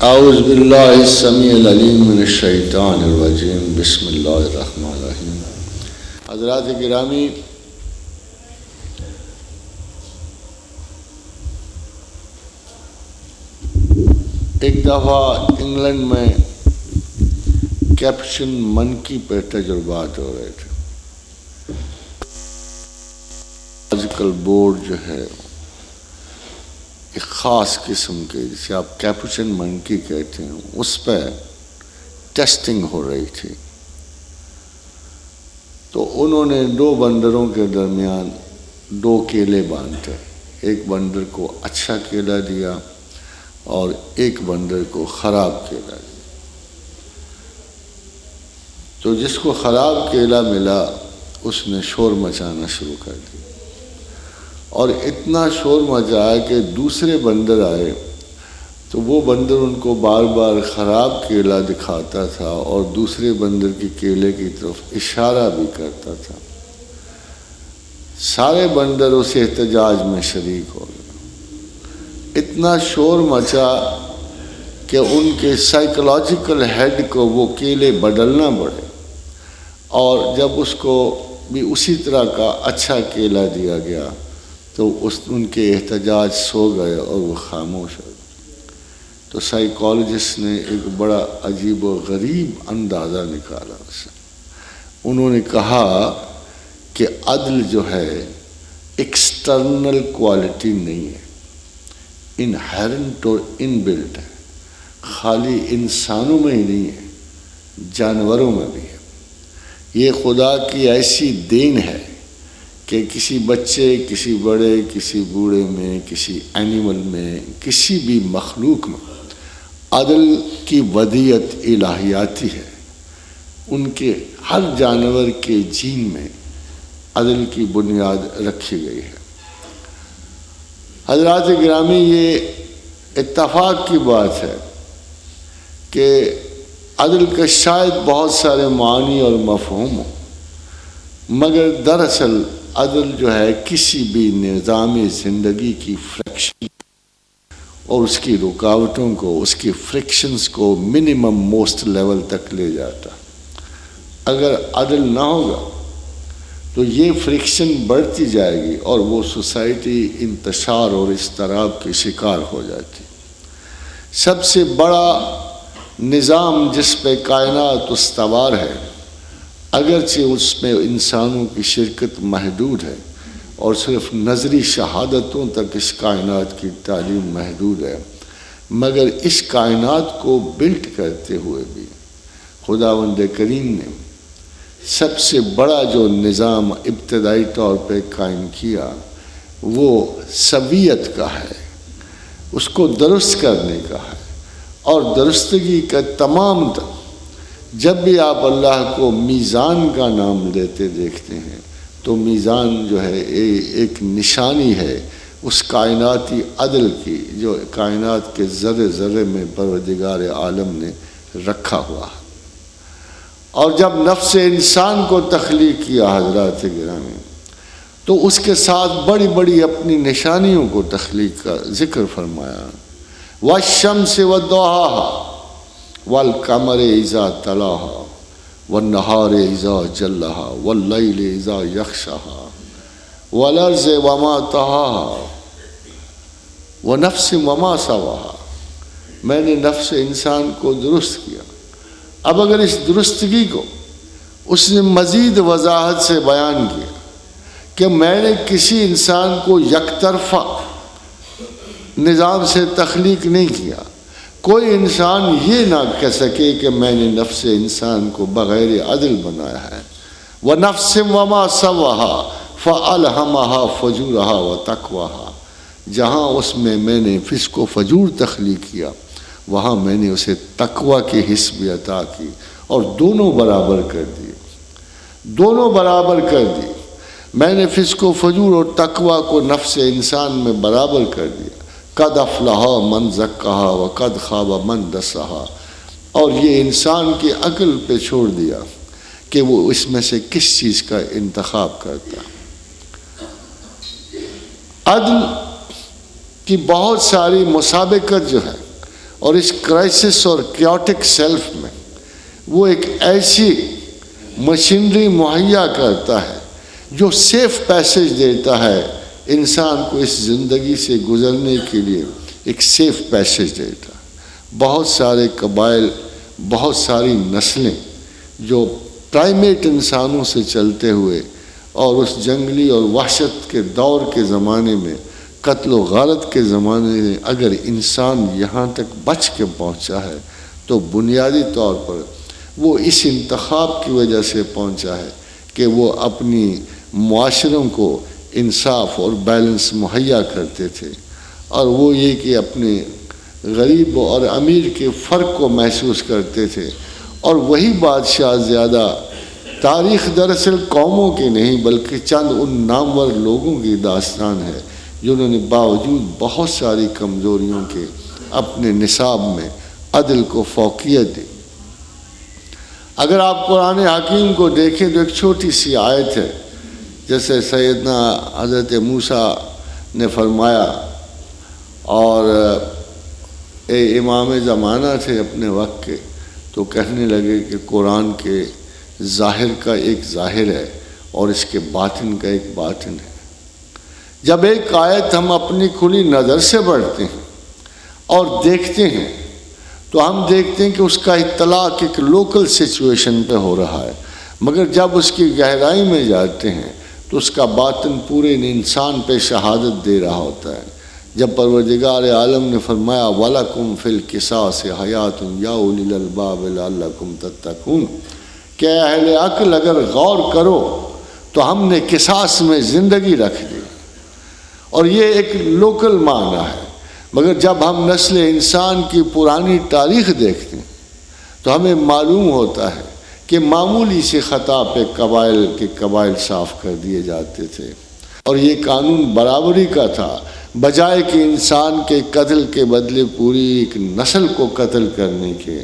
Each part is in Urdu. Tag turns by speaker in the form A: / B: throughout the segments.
A: اعوذ باللہ السمیع العلیم من الشیطان الرجیم بسم اللہ الرحمن الرحیم۔ حضرات گرامی، ایک دفعہ انگلینڈ میں کیپشن منکی پہ تجربات ہو رہے تھے۔ آج بورڈ جو ہے ایک خاص قسم کے، جسے آپ کیپوچن منکی کہتے ہیں، اس پہ ٹیسٹنگ ہو رہی تھی۔ تو انہوں نے دو بندروں کے درمیان دو کیلے باندھے، ایک بندر کو اچھا کیلا دیا اور ایک بندر کو خراب کیلا دیا۔ تو جس کو خراب کیلا ملا اس نے شور مچانا شروع کر دیا، اور اتنا شور مچایا کہ دوسرے بندر آئے تو وہ بندر ان کو بار بار خراب کیلا دکھاتا تھا اور دوسرے بندر کے کیلے کی طرف اشارہ بھی کرتا تھا۔ سارے بندر اس احتجاج میں شریک ہو گئے۔ اتنا شور مچا کہ ان کے سائیکولوجیکل ہیڈ کو وہ کیلے بدلنا پڑے، اور جب اس کو بھی اسی طرح کا اچھا کیلا دیا گیا تو ان کے احتجاج سو گئے اور وہ خاموش ہو گئے۔ تو سائیکالوجسٹ نے ایک بڑا عجیب و غریب اندازہ نکالا اسے۔ انہوں نے کہا کہ عدل جو ہے ایکسٹرنل کوالٹی نہیں ہے، انہیرنٹ اور ان بلٹ ہے، خالی انسانوں میں ہی نہیں ہے، جانوروں میں بھی ہے۔ یہ خدا کی ایسی دین ہے کہ کسی بچے، کسی بڑے، کسی بوڑھے میں، کسی اینیمل میں، کسی بھی مخلوق میں عدل کی ودیعت الہیاتی ہے۔ ان کے ہر جانور کے جین میں عدل کی بنیاد رکھی گئی ہے۔ حضرات گرامی، یہ اتفاق کی بات ہے کہ عدل کا شاید بہت سارے معنی اور مفہوم ہوں، مگر دراصل عدل جو ہے کسی بھی نظام زندگی کی فریکشن اور اس کی رکاوٹوں کو، اس کی فرکشنز کو منیمم موسٹ لیول تک لے جاتا۔ اگر عدل نہ ہوگا تو یہ فرکشن بڑھتی جائے گی اور وہ سوسائٹی انتشار اور اضطراب کی شکار ہو جاتی۔ سب سے بڑا نظام جس پہ کائنات استوار ہے، اگرچہ اس میں انسانوں کی شرکت محدود ہے اور صرف نظری شہادتوں تک اس کائنات کی تعلیم محدود ہے، مگر اس کائنات کو بلٹ کرتے ہوئے بھی خداوند کریم نے سب سے بڑا جو نظام ابتدائی طور پہ قائم کیا وہ سویت کا ہے، اس کو درست کرنے کا ہے۔ اور درستگی کا تمام جب بھی آپ اللہ کو میزان کا نام لیتے دیکھتے ہیں تو میزان جو ہے ایک نشانی ہے اس کائناتی عدل کی جو کائنات کے ذرے ذرے میں پروردگار عالم نے رکھا ہوا ہے۔ اور جب نفس انسان کو تخلیق کیا حضرات گرامی، تو اس کے ساتھ بڑی بڑی اپنی نشانیوں کو تخلیق کا ذکر فرمایا۔ وَالشَّمْسِ وَالضُّحَاهَا وَالْقَمَرِ إِذَا تَلَاهَا وَالنَّهَارِ إِذَا جَلَّهَا وَاللَّيْلِ إِذَا يَغْشَاهَا وَالْأَرْضِ وَمَا طَحَاهَا وَنَفْسٍ وَمَا سَوَاهَا۔ میں نے نفس انسان کو درست کیا۔ اب اگر اس درستگی کو اس نے مزید وضاحت سے بیان کیا کہ میں نے کسی انسان کو یک طرفہ نظام سے تخلیق نہیں کیا، کوئی انسان یہ نہ کہہ سکے کہ میں نے نفس انسان کو بغیر عدل بنایا ہے۔ وَنَفْسٍ وَمَا سَوَّاهَا فَأَلْهَمَهَا فُجُورَهَا وَتَقْوَاهَا۔ جہاں اس میں نے فسق و فجور تخلیق کیا، وہاں میں نے اسے تقوی کی حص بھی عطا کی، اور دونوں برابر کر دیے، دونوں برابر کر دی۔ میں نے فسق و فجور اور تقوی کو نفس انسان میں برابر کر دیا۔ قد افلح من زکاہا وقد خاب من دساہا۔ اور یہ انسان کی عقل پہ چھوڑ دیا کہ وہ اس میں سے کس چیز کا انتخاب کرتا۔ عدل کی بہت ساری مسابقت جو ہے اور اس کرائسس اور کیوٹک سیلف میں وہ ایک ایسی مشینری مہیا کرتا ہے جو سیف پیسیج دیتا ہے انسان کو اس زندگی سے گزرنے کے لیے، ایک سیف پیسیج دیتا ہے۔ بہت سارے قبائل، بہت ساری نسلیں جو پرائمیٹ انسانوں سے چلتے ہوئے اور اس جنگلی اور وحشت کے دور کے زمانے میں، قتل و غارت کے زمانے میں اگر انسان یہاں تک بچ کے پہنچا ہے تو بنیادی طور پر وہ اس انتخاب کی وجہ سے پہنچا ہے کہ وہ اپنی معاشروں کو انصاف اور بیلنس مہیا کرتے تھے، اور وہ یہ کہ اپنے غریب اور امیر کے فرق کو محسوس کرتے تھے۔ اور وہی بادشاہ زیادہ تاریخ دراصل قوموں کی نہیں بلکہ چند ان نامور لوگوں کی داستان ہے جنہوں نے باوجود بہت ساری کمزوریوں کے اپنے نصاب میں عدل کو فوقیت دی۔ اگر آپ قرآن حکیم کو دیکھیں تو ایک چھوٹی سی آیت ہے، جیسے سیدنا حضرت موسیٰ نے فرمایا، اور امام زمانہ تھے اپنے وقت کے، تو کہنے لگے کہ قرآن کے ظاہر کا ایک ظاہر ہے اور اس کے باطن کا ایک باطن ہے۔ جب ایک آیت ہم اپنی کھلی نظر سے پڑھتے ہیں اور دیکھتے ہیں تو ہم دیکھتے ہیں کہ اس کا اطلاق ایک لوکل سچویشن پہ ہو رہا ہے، مگر جب اس کی گہرائی میں جاتے ہیں تو اس کا باطن پورے انسان پہ شہادت دے رہا ہوتا ہے۔ جب پروردگار عالم نے فرمایا وَلَكُمْ فِي الْقِصَاصِ حَيَاتٌ يَا أُولِي الْأَلْبَابِ لَعَلَّكُمْ تَتَّقُونَ، کہ اہل عقل اگر غور کرو تو ہم نے قصاص میں زندگی رکھ دی، اور یہ ایک لوکل معنی ہے۔ مگر جب ہم نسل انسان کی پرانی تاریخ دیکھتے ہیں تو ہمیں معلوم ہوتا ہے کہ معمولی سی خطا پہ قبائل صاف کر دیے جاتے تھے، اور یہ قانون برابری کا تھا، بجائے کہ انسان کے قتل کے بدلے پوری ایک نسل کو قتل کرنے کے۔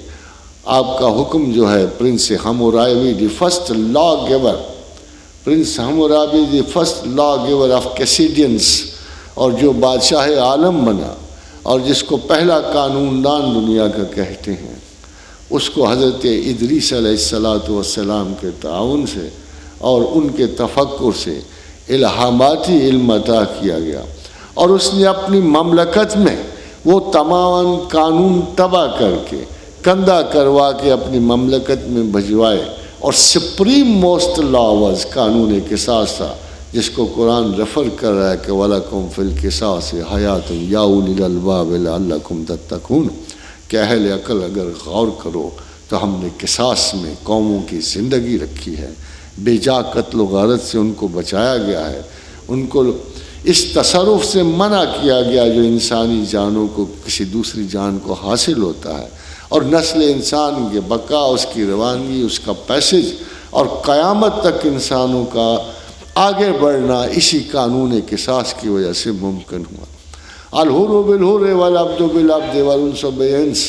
A: آپ کا حکم جو ہے prince Hammurabi the first law giver, prince Hammurabi the first law giver of Chaldeans, اور جو بادشاہ عالم بنا اور جس کو پہلا قانون دان دنیا کا کہتے ہیں، اس کو حضرت ادریس علیہ السلام کے تعاون سے اور ان کے تفکر سے الہاماتی علم عطا کیا گیا، اور اس نے اپنی مملکت میں وہ تمام قانون تباہ کر کے کندہ کروا کے اپنی مملکت میں بھجوائے، اور سپریم موسٹ لا واز قانون قصاص تھا، جس کو قرآن ریفر کر رہا ہے کہ وَلَكُمْ فِي الْقِصَاصِ حَيَاتٌ يَا أُولِي الْأَلْبَابِ لَعَلَّكُمْ تَتَّقُونَ، کہ اہل عقل اگر غور کرو تو ہم نے قصاص میں قوموں کی زندگی رکھی ہے، بے جا قتل و غارت سے ان کو بچایا گیا ہے، ان کو اس تصرف سے منع کیا گیا جو انسانی جانوں کو کسی دوسری جان کو حاصل ہوتا ہے، اور نسل انسان کے بقا، اس کی روانگی، اس کا پیسج اور قیامت تک انسانوں کا آگے بڑھنا اسی قانون قصاص کی وجہ سے ممکن ہوا۔ الحر بالحر والعبد بالعبد والانس بالانس،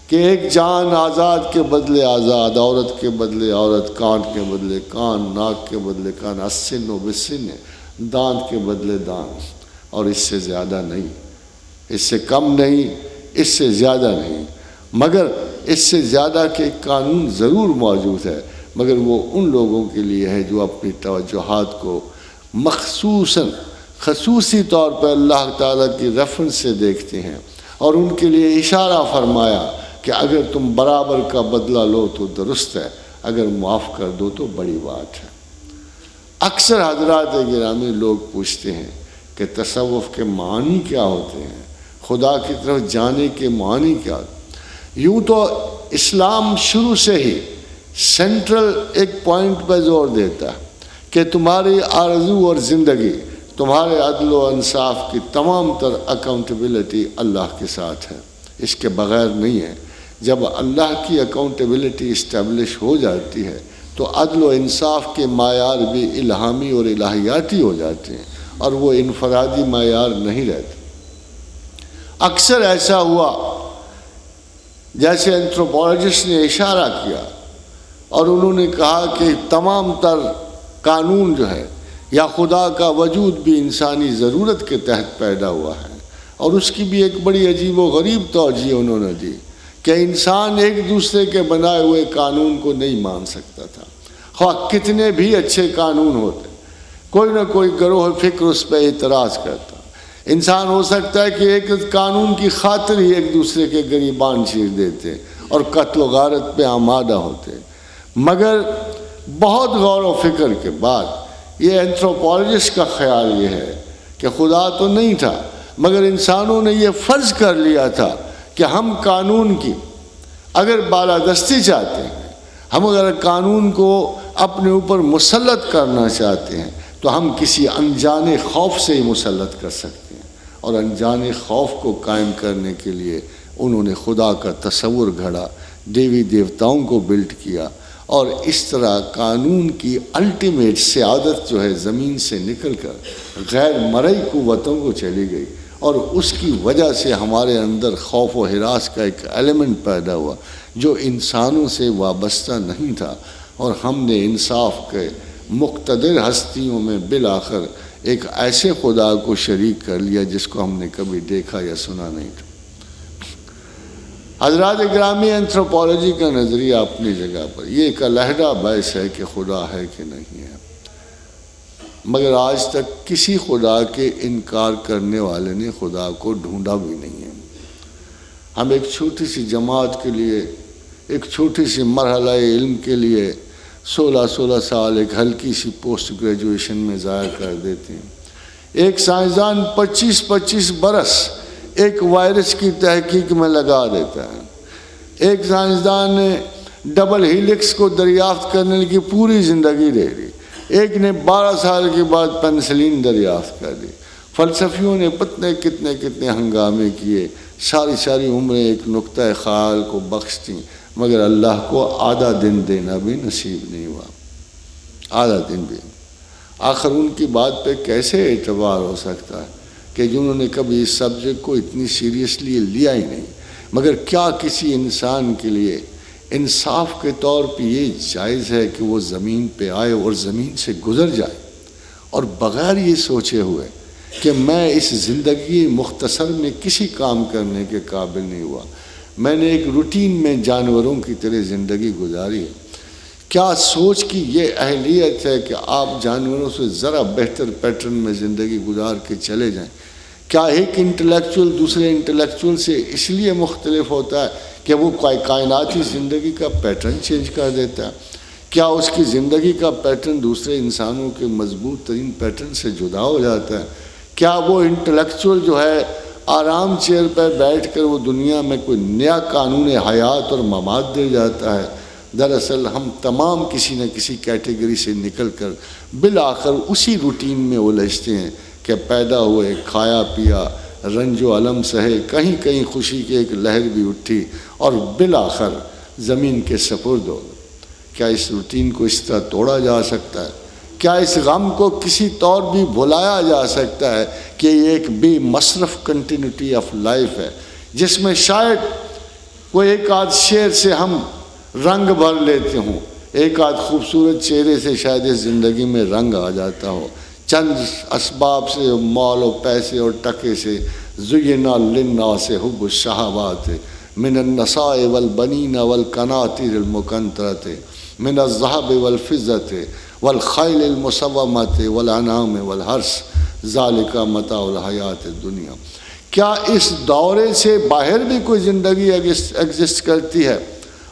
A: کہ ایک جان آزاد کے بدلے آزاد، عورت کے بدلے عورت، کان کے بدلے کان، ناک کے بدلے کان، السن و بالسن، دانت کے بدلے دانت، اور اس سے زیادہ نہیں، اس سے کم نہیں، اس سے زیادہ نہیں، مگر اس سے زیادہ کے قانون ضرور موجود ہے، مگر وہ ان لوگوں کے لیے ہے جو اپنی توجہات کو خصوصی طور پر اللہ تعالیٰ کی ریفرنس سے دیکھتے ہیں، اور ان کے لیے اشارہ فرمایا کہ اگر تم برابر کا بدلہ لو تو درست ہے، اگر معاف کر دو تو بڑی بات ہے۔ اکثر حضرات گرامی لوگ پوچھتے ہیں کہ تصوف کے معنی کیا ہوتے ہیں، خدا کی طرف جانے کے معنی کیا ہوتے ہیں۔ یوں تو اسلام شروع سے ہی سینٹرل ایک پوائنٹ پہ زور دیتا ہے کہ تمہاری آرزو اور زندگی، تمہارے عدل و انصاف کی تمام تر اکاؤنٹیبلٹی اللہ کے ساتھ ہے، اس کے بغیر نہیں ہے۔ جب اللہ کی اکاؤنٹیبلٹی اسٹیبلش ہو جاتی ہے تو عدل و انصاف کے معیار بھی الہامی اور الہیاتی ہو جاتے ہیں، اور وہ انفرادی معیار نہیں رہتے۔ اکثر ایسا ہوا جیسے اینتھروپولوجسٹ نے اشارہ کیا، اور انہوں نے کہا کہ تمام تر قانون جو ہے یا خدا کا وجود بھی انسانی ضرورت کے تحت پیدا ہوا ہے، اور اس کی بھی ایک بڑی عجیب و غریب توجیہ انہوں نے دی کہ انسان ایک دوسرے کے بنائے ہوئے قانون کو نہیں مان سکتا تھا، خواہ کتنے بھی اچھے قانون ہوتے، کوئی نہ کوئی گروہ فکر اس پہ اعتراض کرتا۔ انسان ہو سکتا ہے کہ ایک قانون کی خاطر ہی ایک دوسرے کے گریبان چیر دیتے اور قتل و غارت پہ آمادہ ہوتے، مگر بہت غور و فکر کے بعد یہ اینتھروپولوجسٹ کا خیال یہ ہے کہ خدا تو نہیں تھا، مگر انسانوں نے یہ فرض کر لیا تھا کہ ہم قانون کی اگر بالادستی چاہتے ہیں، ہم اگر قانون کو اپنے اوپر مسلط کرنا چاہتے ہیں تو ہم کسی انجان خوف سے ہی مسلط کر سکتے ہیں، اور انجان خوف کو قائم کرنے کے لیے انہوں نے خدا کا تصور گھڑا، دیوی دیوتاؤں کو بلڈ کیا، اور اس طرح قانون کی الٹیمیٹ سیادت جو ہے زمین سے نکل کر غیر مرئی قوتوں کو چلی گئی، اور اس کی وجہ سے ہمارے اندر خوف و ہراس کا ایک ایلیمنٹ پیدا ہوا جو انسانوں سے وابستہ نہیں تھا، اور ہم نے انصاف کے مقتدر ہستیوں میں بالآخر ایک ایسے خدا کو شریک کر لیا جس کو ہم نے کبھی دیکھا یا سنا نہیں تھا۔ حضرات گرامی، اینتھروپولوجی کا نظریہ اپنی جگہ پر یہ ایک علیحدہ بحث ہے کہ خدا ہے کہ نہیں ہے، مگر آج تک کسی خدا کے انکار کرنے والے نے خدا کو ڈھونڈا بھی نہیں ہے۔ ہم ایک چھوٹی سی جماعت کے لیے، ایک چھوٹی سی مرحلہ علم کے لیے 16 سال ایک ہلکی سی پوسٹ گریجویشن میں ضائع کر دیتے ہیں۔ ایک سائنسدان 25 برس ایک وائرس کی تحقیق میں لگا دیتا ہے۔ ایک سائنسدان نے ڈبل ہیلکس کو دریافت کرنے کی پوری زندگی دے دی، ایک نے 12 سال کے بعد پینسلین دریافت کر دی۔ فلسفیوں نے کتنے ہنگامے کیے، ساری عمریں ایک نقطۂ خیال کو بخش دیں، مگر اللہ کو آدھا دن دینا بھی نصیب نہیں ہوا، آدھا دن بھی۔ آخر ان کی بات پہ کیسے اعتبار ہو سکتا ہے کہ جنہوں نے کبھی اس سبجیکٹ کو اتنی سیریسلی لیا ہی نہیں؟ مگر کیا کسی انسان کے لیے انصاف کے طور پہ یہ جائز ہے کہ وہ زمین پہ آئے اور زمین سے گزر جائے، اور بغیر یہ سوچے ہوئے کہ میں اس زندگی مختصر میں کسی کام کرنے کے قابل نہیں ہوا، میں نے ایک روٹین میں جانوروں کی طرح زندگی گزاری ہے؟ کیا سوچ کی یہ اہلیت ہے کہ آپ جانوروں سے ذرا بہتر پیٹرن میں زندگی گزار کے چلے جائیں؟ کیا ایک انٹلیکچوئل دوسرے انٹلیکچوئل سے اس لیے مختلف ہوتا ہے کہ وہ کائناتی زندگی کا پیٹرن چینج کر دیتا ہے؟ کیا اس کی زندگی کا پیٹرن دوسرے انسانوں کے مضبوط ترین پیٹرن سے جدا ہو جاتا ہے؟ کیا وہ انٹلیکچوئل جو ہے آرام چیئر پر بیٹھ کر وہ دنیا میں کوئی نیا قانون حیات اور ممات دے جاتا ہے؟ دراصل ہم تمام کسی نہ کسی کیٹیگری سے نکل کر بالآخر اسی روٹین میں الجھتے ہیں کہ پیدا ہوئے، کھایا پیا، رنج و علم سہے، کہیں خوشی کی ایک لہر بھی اٹھی اور بالآخر زمین کے سپرد ہو۔ کیا اس روٹین کو اس طرح توڑا جا سکتا ہے؟ کیا اس غم کو کسی طور بھی بھلایا جا سکتا ہے کہ یہ ایک بے مصرف کنٹینیوٹی آف لائف ہے جس میں شاید کوئی ایک آدھ شعر سے ہم رنگ بھر لیتے ہوں، ایک آدھ خوبصورت چہرے سے شاید اس زندگی میں رنگ آ جاتا ہو، چند اسباب سے، مال و پیسے اور ٹکے سے زینا للناس حب الشہوات من النساء والبنین والقناطیر المقنطرۃ من الذهب والفضة والخیل المسومۃ والانعام والحرث ذالک متاع الحیات الدنیا۔ کیا اس دورے سے باہر بھی کوئی زندگی ایگزسٹ کرتی ہے؟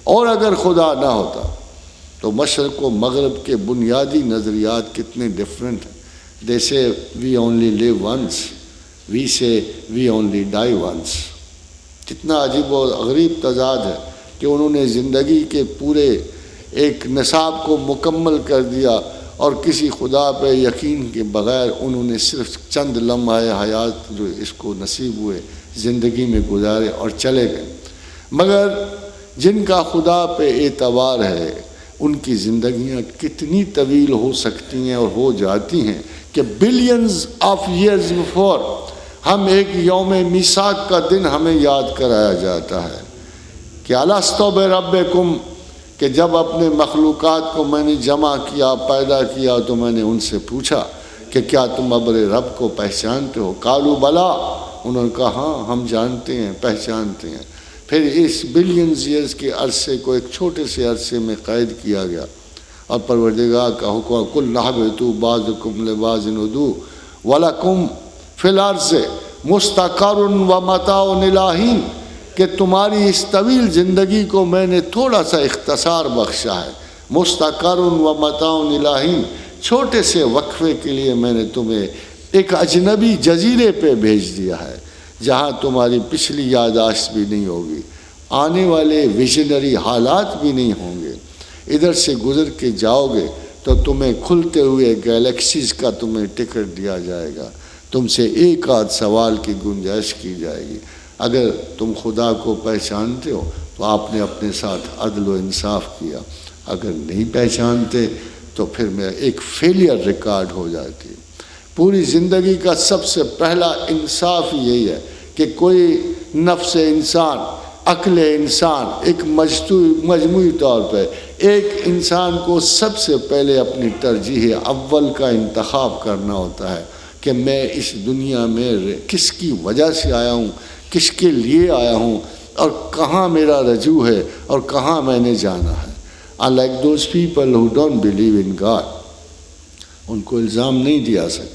A: اور اگر خدا نہ ہوتا تو مشرق و مغرب کے بنیادی نظریات کتنے ڈفرینٹ ہیں۔ They say we only live once, we say we only die once۔ کتنا عجیب و غریب تضاد ہے کہ انہوں نے زندگی کے پورے ایک نصاب کو مکمل کر دیا اور کسی خدا پہ یقین کے بغیر انہوں نے صرف چند لمحے حیات جو اس کو نصیب ہوئے زندگی میں گزارے اور چلے گئے۔ مگر جن کا خدا پہ اعتبار ہے ان کی زندگیاں کتنی طویل ہو سکتی ہیں اور ہو جاتی ہیں کہ بلینز آف ایئرز بفور ہم ایک یوم میثاق کا دن ہمیں یاد کرایا جاتا ہے کہ الستو بربکم، کہ جب اپنے مخلوقات کو میں نے جمع کیا، پیدا کیا، تو میں نے ان سے پوچھا کہ کیا تم ابر رب کو پہچانتے ہو؟ قالوا بلا، انہوں نے کہا ہاں ہم جانتے ہیں، پہچانتے ہیں۔ پھر اس بلینز ایئرز کے عرصے کو ایک چھوٹے سے عرصے میں قید کیا گیا، اور پروردگار کا حکم کل اہبطوا بعضکم لبعض عدو ولکم فی الارض مستقر و متاع الی حین، کہ تمہاری اس طویل زندگی کو میں نے تھوڑا سا اختصار بخشا ہے، مستقر و متاع الی حین، چھوٹے سے وقفے کے لیے میں نے تمہیں ایک اجنبی جزیرے پہ بھیج دیا ہے جہاں تمہاری پچھلی یادداشت بھی نہیں ہوگی، آنے والے ویژنری حالات بھی نہیں ہوں گے، ادھر سے گزر کے جاؤ گے تو تمہیں کھلتے ہوئے گیلیکسیز کا تمہیں ٹکٹ دیا جائے گا، تم سے ایک آدھ سوال کی گنجائش کی جائے گی، اگر تم خدا کو پہچانتے ہو تو آپ نے اپنے ساتھ عدل و انصاف کیا، اگر نہیں پہچانتے تو پھر میں ایک فیلئر ریکارڈ ہو جاتی۔ پوری زندگی کا سب سے پہلا انصاف یہی ہے کہ کوئی نفس انسان، عقل انسان ایک مجموعی طور پہ ایک انسان کو سب سے پہلے اپنی ترجیح اول کا انتخاب کرنا ہوتا ہے کہ میں اس دنیا میں کس کی وجہ سے آیا ہوں، کس کے لیے آیا ہوں، اور کہاں میرا رجوع ہے اور کہاں میں نے جانا ہے۔ Unlike those people who don't believe in God، ان کو الزام نہیں دیا سکتا۔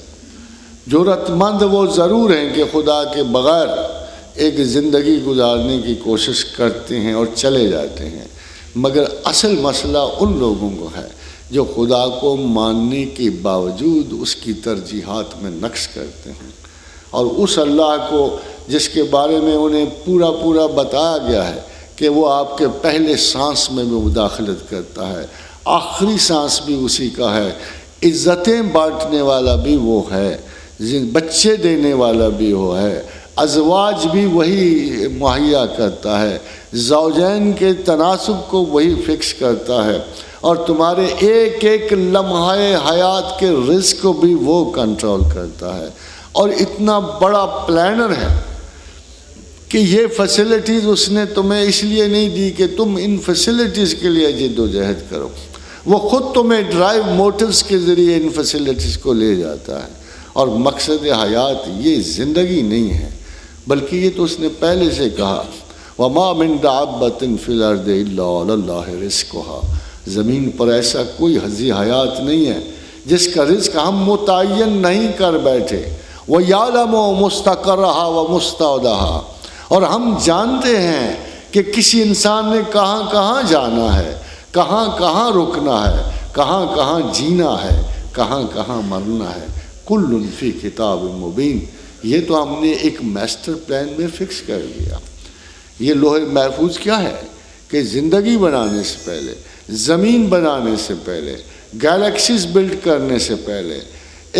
A: جرأت مند وہ ضرور ہیں کہ خدا کے بغیر ایک زندگی گزارنے کی کوشش کرتے ہیں اور چلے جاتے ہیں، مگر اصل مسئلہ ان لوگوں کو ہے جو خدا کو ماننے کے باوجود اس کی ترجیحات میں نقص کرتے ہیں، اور اس اللہ کو جس کے بارے میں انہیں پورا بتایا گیا ہے کہ وہ آپ کے پہلے سانس میں بھی مداخلت کرتا ہے، آخری سانس بھی اسی کا ہے، عزتیں بانٹنے والا بھی وہ ہے، بچے دینے والا بھی وہ ہے، ازواج بھی وہی مہیا کرتا ہے، زوجین کے تناسب کو وہی فکس کرتا ہے، اور تمہارے ایک ایک لمحہ حیات کے رزق کو بھی وہ کنٹرول کرتا ہے، اور اتنا بڑا پلانر ہے کہ یہ فیسلٹیز اس نے تمہیں اس لیے نہیں دی کہ تم ان فیسلٹیز کے لیے جد و جہد کرو، وہ خود تمہیں ڈرائیو موٹرز کے ذریعے ان فیسلٹیز کو لے جاتا ہے، اور مقصد حیات یہ زندگی نہیں ہے، بلکہ یہ تو اس نے پہلے سے کہا وَمَا مِن دَابَّةٍ فِي الْأَرْضِ إِلَّا عَلَى اللَّهِ رِزْقُهَا، زمین پر ایسا کوئی حظی حیات نہیں ہے جس کا رزق ہم متعین نہیں کر بیٹھے، وَيَعْلَمُ مُسْتَقَرَّهَا وَمُسْتَوْدَعَهَا، اور ہم جانتے ہیں کہ کسی انسان نے کہاں کہاں جانا ہے، کہاں کہاں رکنا ہے، کہاں کہاں جینا ہے، کہاں کہاں مرنا ہے، کل فی کتاب مبین، یہ تو ہم نے ایک میسٹر پلان میں فکس کر دیا۔ یہ لوح محفوظ کیا ہے کہ زندگی بنانے سے پہلے، زمین بنانے سے پہلے، گیلیکسیز بلڈ کرنے سے پہلے،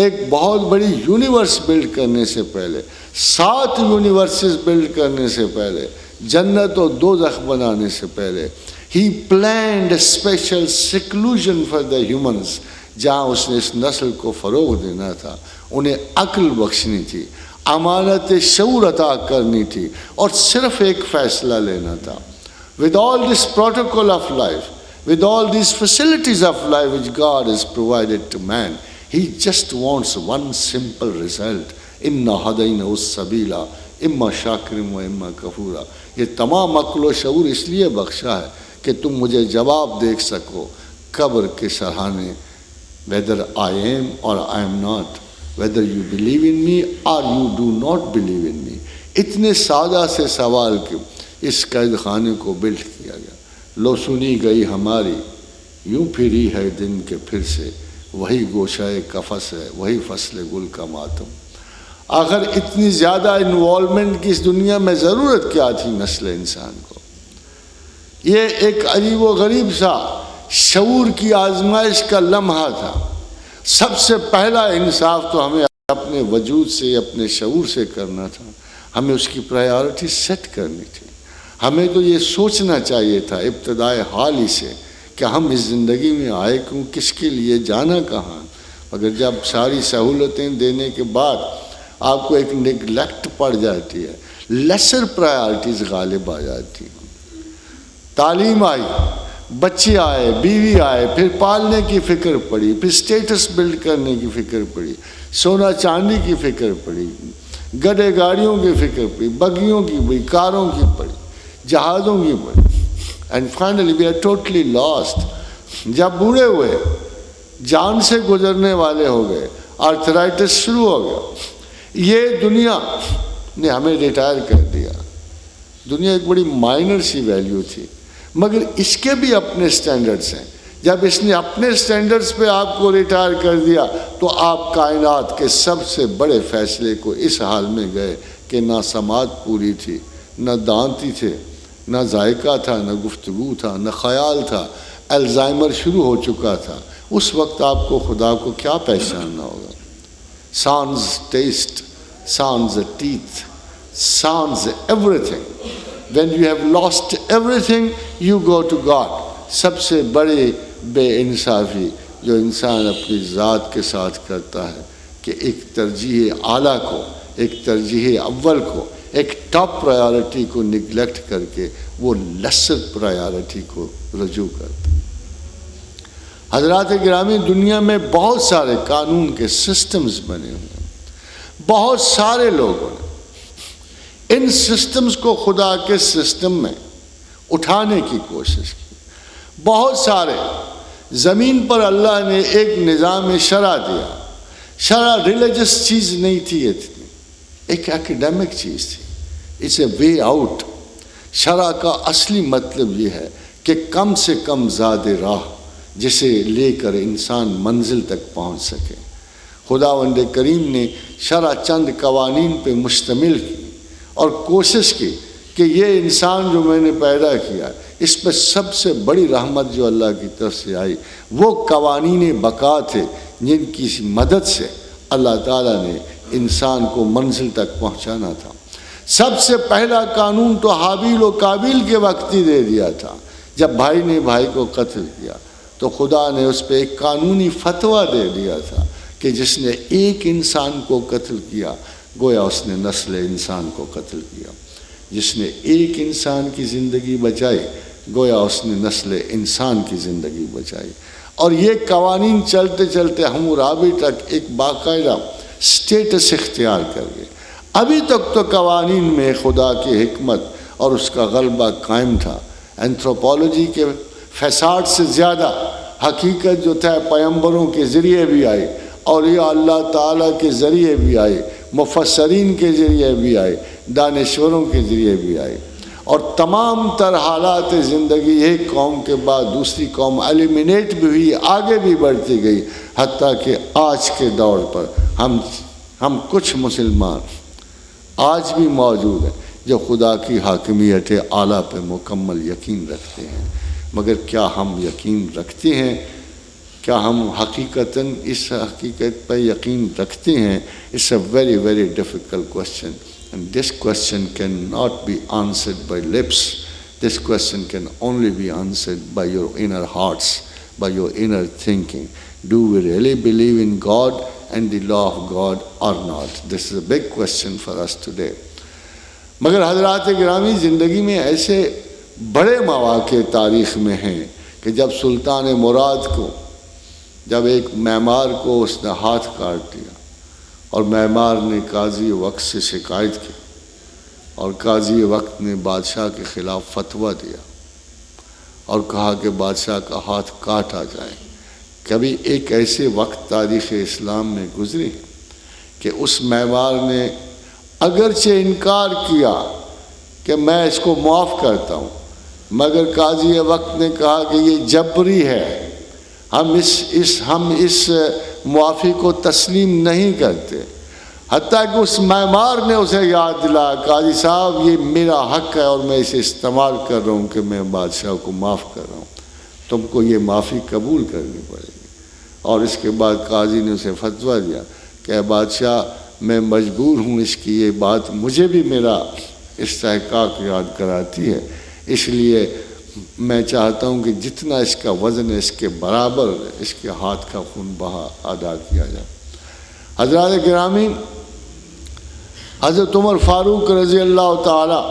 A: ایک بہت بڑی یونیورس بلڈ کرنے سے پہلے، 7 یونیورسز بلڈ کرنے سے پہلے، جنت و دوزخ بنانے سے پہلے، ہی planned special seclusion for the humans, جہاں اس نے اس نسل کو فروغ دینا تھا، انہیں عقل بخشنی تھی، امانت شعور عطا کرنی تھی، اور صرف ایک فیصلہ لینا تھا۔ With all this protocol of life, with all these facilities of life which God has provided to man, he just wants one simple result. إِنَّا هَدَيْنَاهُ السَّبِيلَ إِمَّا شَاكِرٍ وَإِمَّا كَفُورًا۔ یہ تمام عقل و شعور اس لیے بخشا ہے کہ تم مجھے جواب دیکھ سکو قبر کے سہانے، whether I am or I am not, whether you believe in me or you do not believe in me۔ اتنے سادہ سے سوال کے اس قید خانے کو بلڈ کیا گیا۔ لو سنی گئی ہماری، یوں پھری ہے دن کے پھر سے، وہی گوشہ قفس ہے، وہی فصل گل کا ماتم۔ آخر اتنی زیادہ انوالومنٹ کی اس دنیا میں ضرورت کیا تھی نسل انسان کو؟ یہ ایک عجیب و غریب سا شعور کی آزمائش کا لمحہ تھا۔ سب سے پہلا انصاف تو ہمیں اپنے وجود سے، اپنے شعور سے کرنا تھا، ہمیں اس کی پرائیورٹی سیٹ کرنی تھی۔ ہمیں تو یہ سوچنا چاہیے تھا ابتدائے حال ہی سے کہ ہم اس زندگی میں آئے کیوں، کس کے لیے، جانا کہاں۔ مگر جب ساری سہولتیں دینے کے بعد آپ کو ایک نگلیکٹ پڑ جاتی ہے، لیسر پرائیورٹیز غالب آ جاتی ہیں۔ تعلیم آئی، بچے آئے، بیوی آئے، پھر پالنے کی فکر پڑی، پھر سٹیٹس بلڈ کرنے کی فکر پڑی، سونا چاندی کی فکر پڑی، گڈے گاڑیوں کی فکر پڑی، بگیوں کی پڑی، کاروں کی پڑی، جہازوں کی پڑی، and finally we are totally lost. جب بوڑھے ہوئے، جان سے گزرنے والے ہو گئے، آرتھرائٹس شروع ہو گیا، یہ دنیا نے ہمیں ریٹائر کر دیا۔ دنیا ایک بڑی مائنر سی ویلیو تھی، مگر اس کے بھی اپنے سٹینڈرڈز ہیں۔ جب اس نے اپنے سٹینڈرڈز پہ آپ کو ریٹائر کر دیا تو آپ کائنات کے سب سے بڑے فیصلے کو اس حال میں گئے کہ نہ سماعت پوری تھی، نہ دانتی تھے، نہ ذائقہ تھا، نہ گفتگو تھا، نہ خیال تھا، الزائمر شروع ہو چکا تھا۔ اس وقت آپ کو خدا کو کیا پہچاننا ہوگا؟ Sans taste, sans teeth, sans everything. When you have lost everything you go to God. سب سے بڑی بے انصافی جو انسان اپنی ذات کے ساتھ کرتا ہے کہ ایک ترجیح اعلیٰ کو، ایک ترجیح اول کو، ایک ٹاپ پرائیورٹی کو نگلیکٹ کر کے وہ لیسر پرائیورٹی کو رجوع کرتا ہے۔ حضرات گرامی، دنیا میں بہت سارے قانون کے سسٹمز بنے ہوئے ہیں، بہت سارے لوگوں نے ان سسٹمز کو خدا کے سسٹم میں اٹھانے کی کوشش کی۔ بہت سارے، زمین پر اللہ نے ایک نظام شرع دیا۔ شرع ریلیجس چیز نہیں تھی، اتنی ایک ایکیڈیمک چیز تھی۔ It's a way out. شرع کا اصلی مطلب یہ ہے کہ کم سے کم زاد راہ جسے لے کر انسان منزل تک پہنچ سکے۔ خداوند کریم نے شرع چند قوانین پہ مشتمل کی اور کوشش کی کہ یہ انسان جو میں نے پیدا کیا، اس پہ سب سے بڑی رحمت جو اللہ کی طرف سے آئی وہ قوانین بقا تھے، جن کی مدد سے اللہ تعالیٰ نے انسان کو منزل تک پہنچانا تھا۔ سب سے پہلا قانون تو حابیل و قابیل کے وقت ہی دے دیا تھا۔ جب بھائی نے بھائی کو قتل کیا تو خدا نے اس پہ ایک قانونی فتویٰ دے دیا تھا کہ جس نے ایک انسان کو قتل کیا گویا اس نے نسل انسان کو قتل کیا، جس نے ایک انسان کی زندگی بچائی گویا اس نے نسل انسان کی زندگی بچائی۔ اور یہ قوانین چلتے چلتے حمورابی تک ایک باقاعدہ سٹیٹس اختیار کر گئے۔ ابھی تک تو قوانین میں خدا کی حکمت اور اس کا غلبہ قائم تھا۔ اینتھروپولوجی کے فساد سے زیادہ حقیقت جو تھا پیغمبروں کے ذریعے بھی آئی، اولیاء اللہ تعالیٰ کے ذریعے بھی آئی، مفسرین کے ذریعے بھی آئی، دانشوروں کے ذریعے بھی آئی، اور تمام تر حالات زندگی ایک قوم کے بعد دوسری قوم ایلیمینیٹ بھی ہوئی، آگے بھی بڑھتی گئی، حتیٰ کہ آج کے دور پر ہم کچھ مسلمان آج بھی موجود ہیں جو خدا کی حاکمیت اعلیٰ پہ مکمل یقین رکھتے ہیں۔ مگر کیا ہم یقین رکھتے ہیں؟ کیا ہم حقیقتاً اس حقیقت پہ یقین رکھتے ہیں؟ It's a very, very difficult question. And this question cannot be answered by lips. This question can only be answered by your inner hearts, by your inner thinking. Do we really believe in God and the law of God or not? This is a big question for us today. مگر حضرات گرامی، زندگی میں ایسے بڑے مواقع تاریخ میں ہیں کہ جب سلطان مراد کو، جب ایک معمار کو اس نے ہاتھ کاٹ دیا اور معمار نے قاضی وقت سے شکایت کی اور قاضی وقت نے بادشاہ کے خلاف فتویٰ دیا اور کہا کہ بادشاہ کا ہاتھ کاٹا جائے۔ کبھی ایک ایسے وقت تاریخ اسلام میں گزری کہ اس معمار نے اگرچہ انکار کیا کہ میں اس کو معاف کرتا ہوں، مگر قاضی وقت نے کہا کہ یہ جبری ہے، ہم اس معافی کو تسلیم نہیں کرتے۔ حتیٰ کہ اس معمار نے اسے یاد دلایا، قاضی صاحب یہ میرا حق ہے اور میں اسے استعمال کر رہا ہوں کہ میں بادشاہ کو معاف کر رہا ہوں، تم کو یہ معافی قبول کرنی پڑے گی۔ اور اس کے بعد قاضی نے اسے فتویٰ دیا کہ اے بادشاہ میں مجبور ہوں، اس کی یہ بات مجھے بھی میرا استحقاق یاد کراتی ہے، اس لیے میں چاہتا ہوں کہ جتنا اس کا وزن ہے اس کے برابر اس کے ہاتھ کا خون بہا ادا کیا جائے۔ حضرات گرامی، حضرت عمر فاروق رضی اللہ تعالی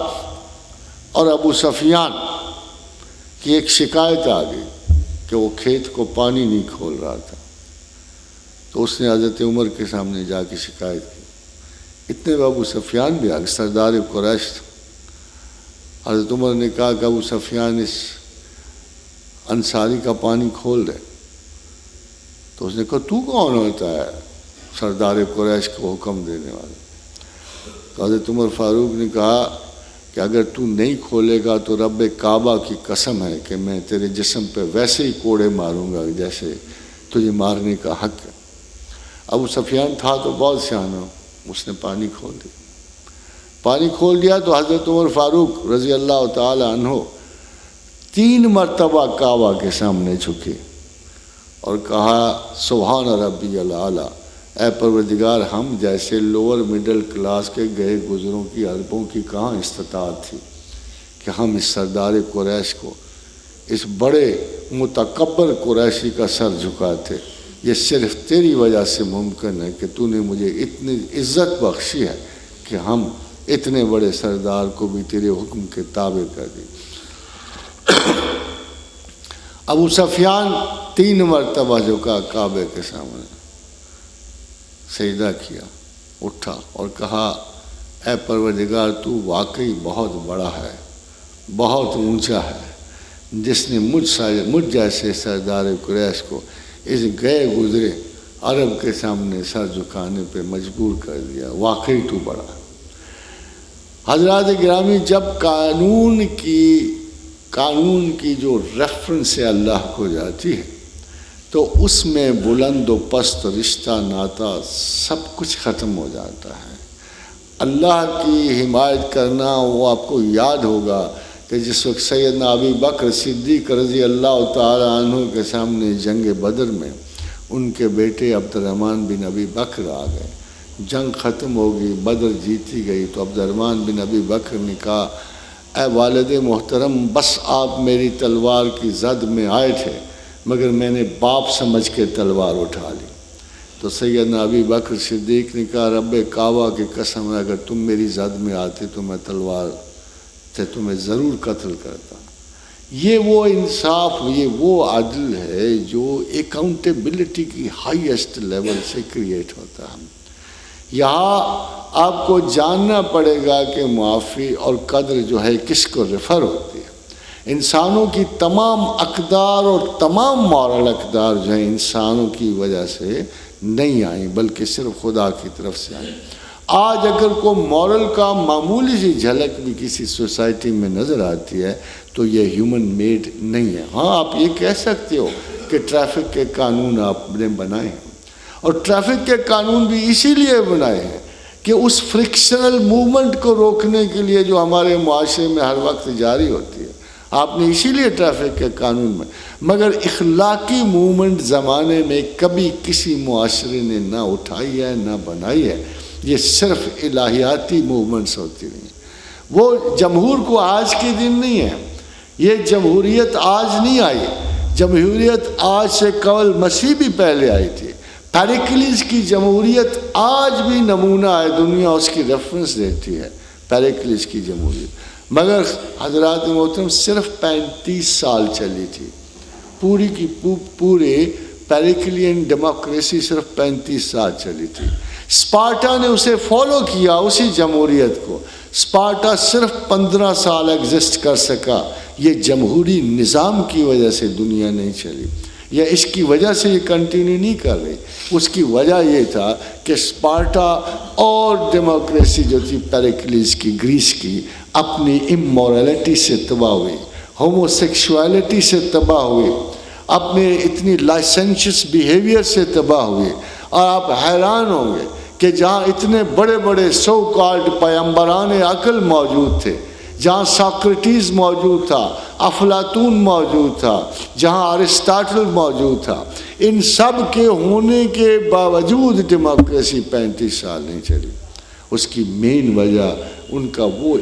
A: اور ابو سفیان کی ایک شکایت آ گئی کہ وہ کھیت کو پانی نہیں کھول رہا تھا، تو اس نے حضرت عمر کے سامنے جا کے شکایت کی، اتنے میں ابو سفیان بھی آ گئے، سردار قریش تھا۔ حضرت عمر نے کہا کہ ابو سفیان اس انصاری کا پانی کھول دے، تو اس نے کہا تو کون ہوتا ہے سردار قریش کو حکم دینے والا؟ تو حضرت عمر فاروق نے کہا کہ اگر تو نہیں کھولے گا تو رب کعبہ کی قسم ہے کہ میں تیرے جسم پہ ویسے ہی کوڑے ماروں گا جیسے تجھے مارنے کا حق ہے۔ ابو سفیان تھا تو بہت سیانا، اس نے پانی کھول دیا۔ پانی کھول دیا تو حضرت عمر فاروق رضی اللہ تعالی عنہ 3 مرتبہ کعبہ کے سامنے جھکے اور کہا سبحان ربی الاعلیٰ، اے پروردگار، ہم جیسے لوور مڈل کلاس کے گئے گزروں کی عربوں کی کہاں استطاعت تھی کہ ہم اس سردار قریش کو، اس بڑے متکبر قریشی کا سر جھکاتے۔ یہ صرف تیری وجہ سے ممکن ہے کہ تو نے مجھے اتنی عزت بخشی ہے کہ ہم اتنے بڑے سردار کو بھی تیرے حکم کے تابع کر دی۔ ابو سفیان 3 مرتبہ جھکا کعبے کے سامنے، سجدہ کیا، اٹھا اور کہا اے پروردگار، تو واقعی بہت بڑا ہے، بہت اونچا ہے، جس نے مجھ جیسے سردار قریش کو اس گئے گزرے عرب کے سامنے سر جھکانے پہ مجبور کر دیا، واقعی تو بڑا ہے۔ حضرات گرامی، جب قانون کی جو ریفرنس اللہ کو جاتی ہے تو اس میں بلند و پست رشتہ ناتا سب کچھ ختم ہو جاتا ہے۔ اللہ کی حمایت کرنا، وہ آپ کو یاد ہوگا کہ جس وقت سیدنا ابی بکر صدیق رضی اللہ تعالی عنہ کے سامنے جنگ بدر میں ان کے بیٹے عبد الرحمن بن ابی بکر آ گئے، جنگ ختم ہو گئی، بدر جیتی گئی، تو عبد الرحمن بن ابی بکر نے کہا اے والد محترم، بس آپ میری تلوار کی زد میں آئے تھے مگر میں نے باپ سمجھ کے تلوار اٹھا لی۔ تو سیدنا ابی بکر صدیق نے کہا رب کعبہ کی قسم ہے اگر تم میری زد میں آتے تو میں تلوار سے تمہیں ضرور قتل کرتا۔ یہ وہ انصاف، یہ وہ عدل ہے جو اکاؤنٹیبلٹی کی ہائیسٹ لیول سے کریٹ ہوتا ہے۔ یہاں آپ کو جاننا پڑے گا کہ معافی اور قدر جو ہے کس کو ریفر ہوتی ہے۔ انسانوں کی تمام اقدار اور تمام مورل اقدار جو ہیں انسانوں کی وجہ سے نہیں آئیں بلکہ صرف خدا کی طرف سے آئیں۔ آج اگر کوئی مورل کا معمولی سی جھلک بھی کسی سوسائٹی میں نظر آتی ہے تو یہ ہیومن میڈ نہیں ہے۔ ہاں آپ یہ کہہ سکتے ہو کہ ٹریفک کے قانون آپ نے بنائے ہیں، اور ٹریفک کے قانون بھی اسی لیے بنائے ہیں کہ اس فرکشنل موومنٹ کو روکنے کے لیے جو ہمارے معاشرے میں ہر وقت جاری ہوتی ہے، آپ نے اسی لیے ٹریفک کے قانون میں، مگر اخلاقی موومنٹ زمانے میں کبھی کسی معاشرے نے نہ اٹھائی ہے نہ بنائی ہے، یہ صرف الہیاتی موومنٹس ہوتی رہی ہیں۔ وہ جمہور کو آج کے دن نہیں ہے، یہ جمہوریت آج نہیں آئی، جمہوریت آج سے قبل مسیح بھی پہلے آئی تھی۔ پیریکلیس کی جمہوریت آج بھی نمونہ ہے، دنیا اس کی ریفرنس دیتی ہے، پیریکلیس کی جمہوریت، مگر حضرات محترم صرف 35 سال چلی تھی، پوری کی پورے پیریکلین ڈیموکریسی صرف 35 سال چلی تھی۔ اسپارٹا نے اسے فالو کیا، اسی جمہوریت کو۔ اسپارٹا صرف 15 سال ایگزسٹ کر سکا، یہ جمہوری نظام کی وجہ سے دنیا نہیں چلی، یا اس کی وجہ سے یہ کنٹینیو نہیں کر رہی۔ اس کی وجہ یہ تھا کہ اسپارٹا اور ڈیموکریسی جو تھی پیریکلیس کی، گریس کی، اپنی امورلٹی سے تباہ ہوئی، ہومو سیکشوالٹی سے تباہ ہوئی، اپنے اتنی لائسنشس بیہیویئر سے تباہ ہوئی۔ اور آپ حیران ہوں گے کہ جہاں اتنے بڑے بڑے سو کالڈ پیغمبران عقل موجود تھے، جہاں ساکریٹیز موجود تھا، افلاطون موجود تھا، جہاں ارسطاٹل موجود تھا، ان سب کے ہونے کے باوجود ڈیموکریسی 35 سال نہیں چلی۔ اس کی مین وجہ ان کا وہ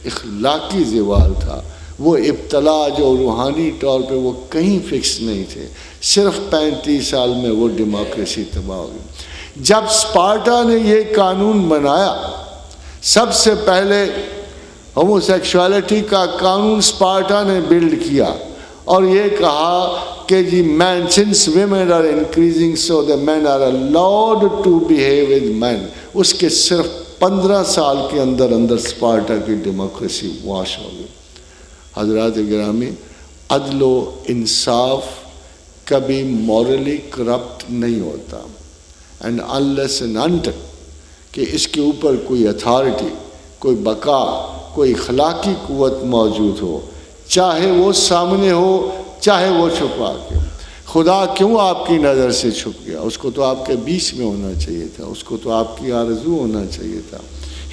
A: اخلاقی زوال تھا، وہ ابتلا جو روحانی طور پہ وہ کہیں فکس نہیں تھے۔ صرف 35 سال میں وہ ڈیموکریسی تباہ ہو گئی۔ جب اسپارٹا نے یہ قانون بنایا، سب سے پہلے ہومو سیکشوالٹی کا قانون اسپارٹا نے بلڈ کیا، اور یہ کہا کہ جی men since women are increasing so the men are allowed to behave with men. اس کے صرف 15 سال کے اندر اندر اسپارٹا کی ڈیموکریسی واش ہو گئی۔ حضرات گرامی، عدل و انصاف کبھی مورلی کرپٹ نہیں ہوتا، اینڈ انلیس اینڈ انٹل کہ اس کے اوپر کوئی اتھارٹی، کوئی بقا، کوئی اخلاقی قوت موجود ہو، چاہے وہ سامنے ہو چاہے وہ چھپا کے۔ خدا کیوں آپ کی نظر سے چھپ گیا؟ اس کو تو آپ کے بیچ میں ہونا چاہیے تھا، اس کو تو آپ کی آرزو ہونا چاہیے تھا۔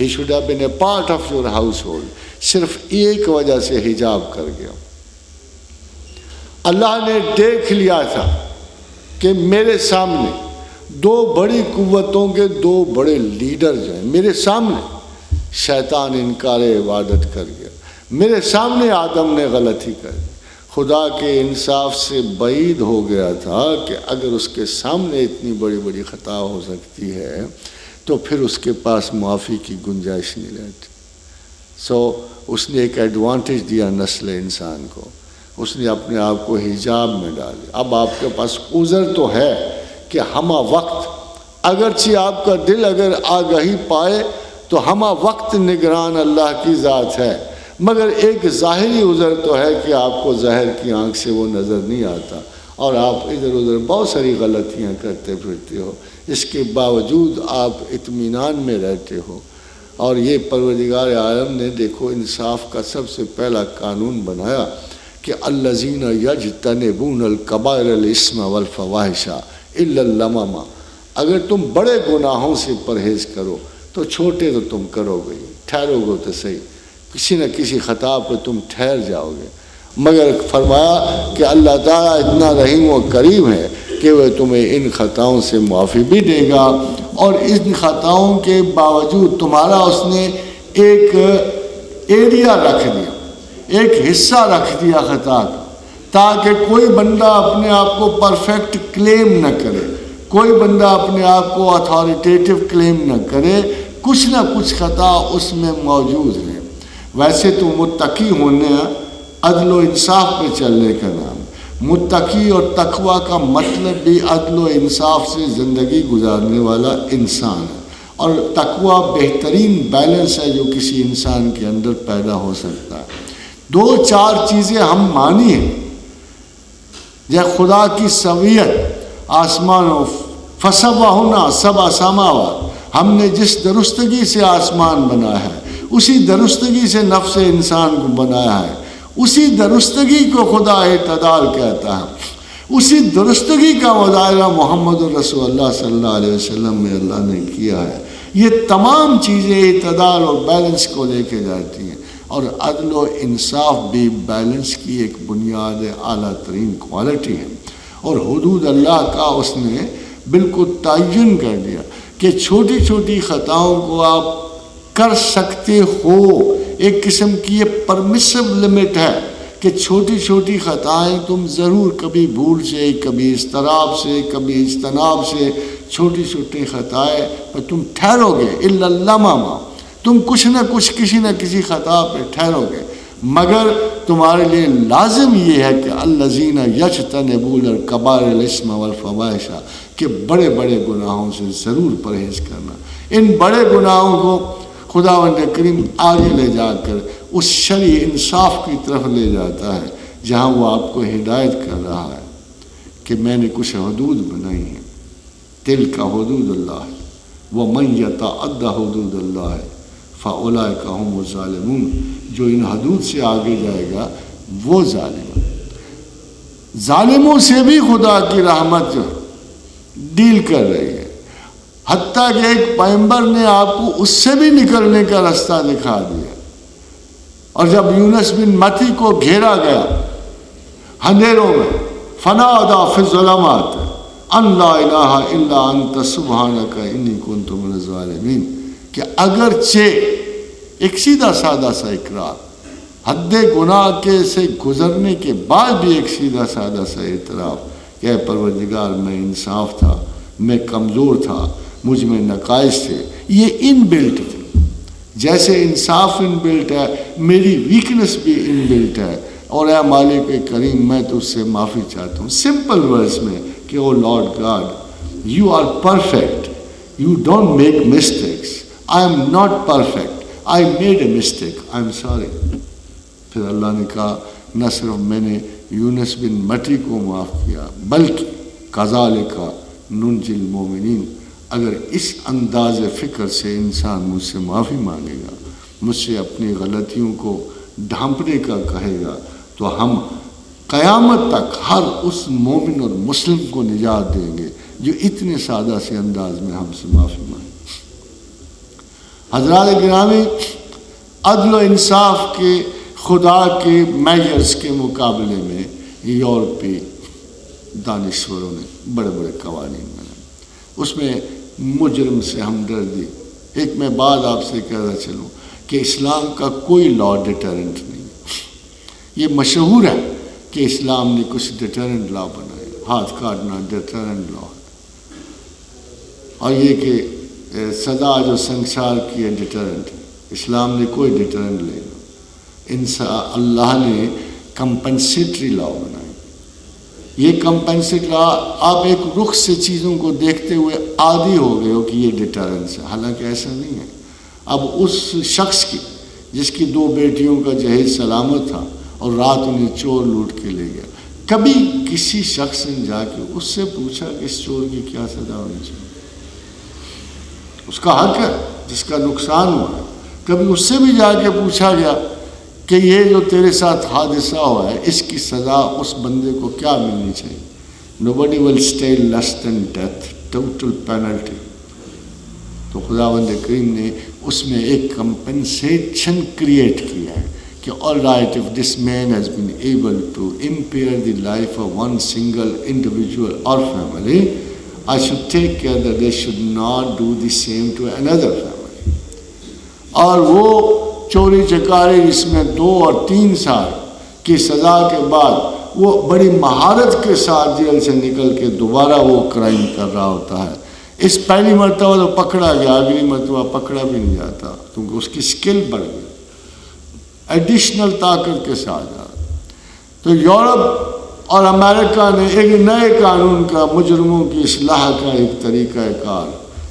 A: He should have been a part of your house hold, صرف ایک وجہ سے حجاب کر گیا۔ اللہ نے دیکھ لیا تھا کہ میرے سامنے دو بڑی قوتوں کے دو بڑے لیڈر جو ہیں میرے سامنے، شیطان انکار عبادت کر گیا، میرے سامنے آدم نے غلطی کر دی۔ خدا کے انصاف سے بعید ہو گیا تھا کہ اگر اس کے سامنے اتنی بڑی بڑی خطا ہو سکتی ہے تو پھر اس کے پاس معافی کی گنجائش نہیں رہتی۔ اس نے ایک ایڈوانٹیج دیا نسل انسان کو، اس نے اپنے آپ کو حجاب میں ڈالا۔ اب آپ کے پاس عذر تو ہے کہ ہمہ وقت اگرچہ آپ کا دل اگر آگہی پائے تو ہمہ وقت نگران اللہ کی ذات ہے، مگر ایک ظاہری عذر تو ہے کہ آپ کو ظاہر کی آنکھ سے وہ نظر نہیں آتا اور آپ ادھر ادھر بہت ساری غلطیاں کرتے پھرتے ہو، اس کے باوجود آپ اطمینان میں رہتے ہو۔ اور یہ پروردگار عالم نے دیکھو انصاف کا سب سے پہلا قانون بنایا کہ الذین یجتنبون الکبائر الاسم والفواحش الا اللمم، اگر تم بڑے گناہوں سے پرہیز کرو تو چھوٹے تو تم کرو گے، ٹھہرو گے تو صحیح، کسی نہ کسی خطا پہ تم ٹھہر جاؤ گے، مگر فرمایا کہ اللہ تعالیٰ اتنا رحیم و کریم ہے کہ وہ تمہیں ان خطاؤں سے معافی بھی دے گا، اور ان خطاؤں کے باوجود تمہارا اس نے ایک ایریا رکھ دیا، ایک حصہ رکھ دیا خطا کا، تاکہ کوئی بندہ اپنے آپ کو پرفیکٹ کلیم نہ کرے، کوئی بندہ اپنے آپ کو اتھارٹیٹیو کلیم نہ کرے، کچھ نہ کچھ خطا اس میں موجود ہے۔ ویسے تو متقی ہونے عدل و انصاف پہ چلنے کا نام، متقی اور تقوی کا مطلب بھی عدل و انصاف سے زندگی گزارنے والا انسان ہے، اور تقوی بہترین بیلنس ہے جو کسی انسان کے اندر پیدا ہو سکتا ہے۔ دو چار چیزیں ہم مانی ہیں، یہ خدا کی سویت، آسمان و فسوہنا سبع سماوات، ہم نے جس درستگی سے آسمان بنایا ہے اسی درستگی سے نفس انسان کو بنایا ہے، اسی درستگی کو خدا اعتدال کہتا ہے، اسی درستگی کا مظاہرہ محمد رسول اللہ صلی اللہ علیہ وسلم میں اللہ نے کیا ہے۔ یہ تمام چیزیں اعتدال اور بیلنس کو لے کے جاتی ہیں، اور عدل و انصاف بھی بیلنس کی ایک بنیاد اعلیٰ ترین کوالٹی ہے۔ اور حدود اللہ کا اس نے بالکل تعین کر دیا کہ چھوٹی چھوٹی خطاؤں کو آپ کر سکتے ہو، ایک قسم کی یہ پرمیسو لمٹ ہے کہ چھوٹی چھوٹی خطائیں تم ضرور کبھی بھول سے، کبھی اضطراب سے، کبھی اجتناب سے، چھوٹی چھوٹی خطائیں پر تم ٹھہرو گے، الا اللمم، تم کچھ نہ کچھ کسی نہ کسی خطا پہ ٹھہرو گے، مگر تمہارے لیے لازم یہ ہے کہ الذین یجتنبون الکبائر الاسم والفواحش، کہ بڑے بڑے گناہوں سے ضرور پرہیز کرنا۔ ان بڑے گناہوں کو خداوند کریم آگے لے جا کر اس شرعی انصاف کی طرف لے جاتا ہے، جہاں وہ آپ کو ہدایت کر رہا ہے کہ میں نے کچھ حدود بنائی ہیں، تلک حدود اللہ، ومن یتعد حدود اللہ فاولئک هم الظالمون، جو ان حدود سے آگے جائے گا وہ ظالم ہے۔ ظالموں سے بھی خدا کی رحمت ڈیل کر رہی ہے، حتیٰ کہ ایک پیغمبر نے آپ کو اس سے بھی نکلنے کا راستہ دکھا دیا۔ اور جب یونس بن متی کو گھیرا گیا اندھیروں میں، فنادى فی الظلمات ان لا الہ الا انت سبحانک انی کنت من الظالمین، کہ اگرچہ ایک سیدھا سادہ سا اقرار، حد گناہ کے سے گزرنے کے بعد بھی ایک سیدھا سادہ سا اعتراف کہ اے پروردگار میں انصاف تھا، میں کمزور تھا، مجھ میں نقائص تھے، یہ ان بلٹ تھے، جیسے انصاف ان بلٹ ہے میری ویکنس بھی ان بلٹ ہے، اور اے مالک کریم میں تو اس سے معافی چاہتا ہوں، سمپل ورڈز میں کہ O Lord God you are perfect, you don't make mistakes, I am not perfect. I made a mistake. I am sorry. پھر اللہ نے کہا نہ صرف میں نے یونس بن مٹی کو معاف کیا بلکہ کذالک ننجی المومنین. اگر اس انداز فکر سے انسان مجھ سے معافی مانگے گا, مجھ سے اپنی غلطیوں کو ڈھانپنے کا کہے گا, تو ہم قیامت تک ہر اس مومن اور مسلم کو نجات دیں گے جو اتنے سادہ سے انداز میں ہم سے معافی مانگے. حضرات گرامی, عدل و انصاف کے خدا کے میجرز کے مقابلے میں یورپی دانشوروں نے بڑے بڑے قوانین بنائے. اس میں مجرم سے ہمدردی. ایک میں بات آپ سے کہنا چلوں کہ اسلام کا کوئی لا ڈیٹرنٹ نہیں ہے. یہ مشہور ہے کہ اسلام نے کچھ ڈیٹرنٹ لا بنائے, ہاتھ کاٹنا ڈیٹرنٹ لا, اور یہ کہ سزا جو سنسار کی ہے ڈیٹرنٹ. اسلام نے کوئی ڈیٹرنٹ نہیں. اللہ نے کمپنسیٹری لا بنائی. یہ کمپنسیٹری لا, آپ ایک رخ سے چیزوں کو دیکھتے ہوئے عادی ہو گئے ہو کہ یہ ڈیٹرنس ہے, حالانکہ ایسا نہیں ہے. اب اس شخص کی جس کی 2 بیٹیوں کا جہیز سلامت تھا اور رات انہیں چور لوٹ کے لے گیا, کبھی کسی شخص نے جا کے اس سے پوچھا کہ اس چور کی کیا سزا ہونی چاہیے؟ اس کا حق ہے جس کا نقصان ہوا ہے. کبھی اس سے بھی جا کے پوچھا گیا کہ یہ جو تیرے ساتھ حادثہ ہوا ہے اس کی سزا اس بندے کو کیا ملنی چاہیے؟ Nobody will stay less than death, total penalty. تو خداوند کریم نے اس میں ایک کمپنسیشن کریٹ کیا ہے کہ all right, if this man has been able to impair the life of one single individual or family, I should take care that they should not do the same to another family. اور وہ چوری چکاری جس میں 2 اور 3 سال کی سزا کے بعد وہ بڑی مہارت کے ساتھ جیل سے نکل کے دوبارہ وہ کرائم کر رہا ہوتا ہے. اس پہلی مرتبہ تو پکڑا گیا, اگلی مرتبہ پکڑا بھی نہیں جاتا کیونکہ اس کی سکل بڑھ گئی, ایڈیشنل طاقت کے ساتھ. تو یورپ اور امریکہ نے ایک نئے قانون کا مجرموں کی اصلاح کا ایک طریقہ کار,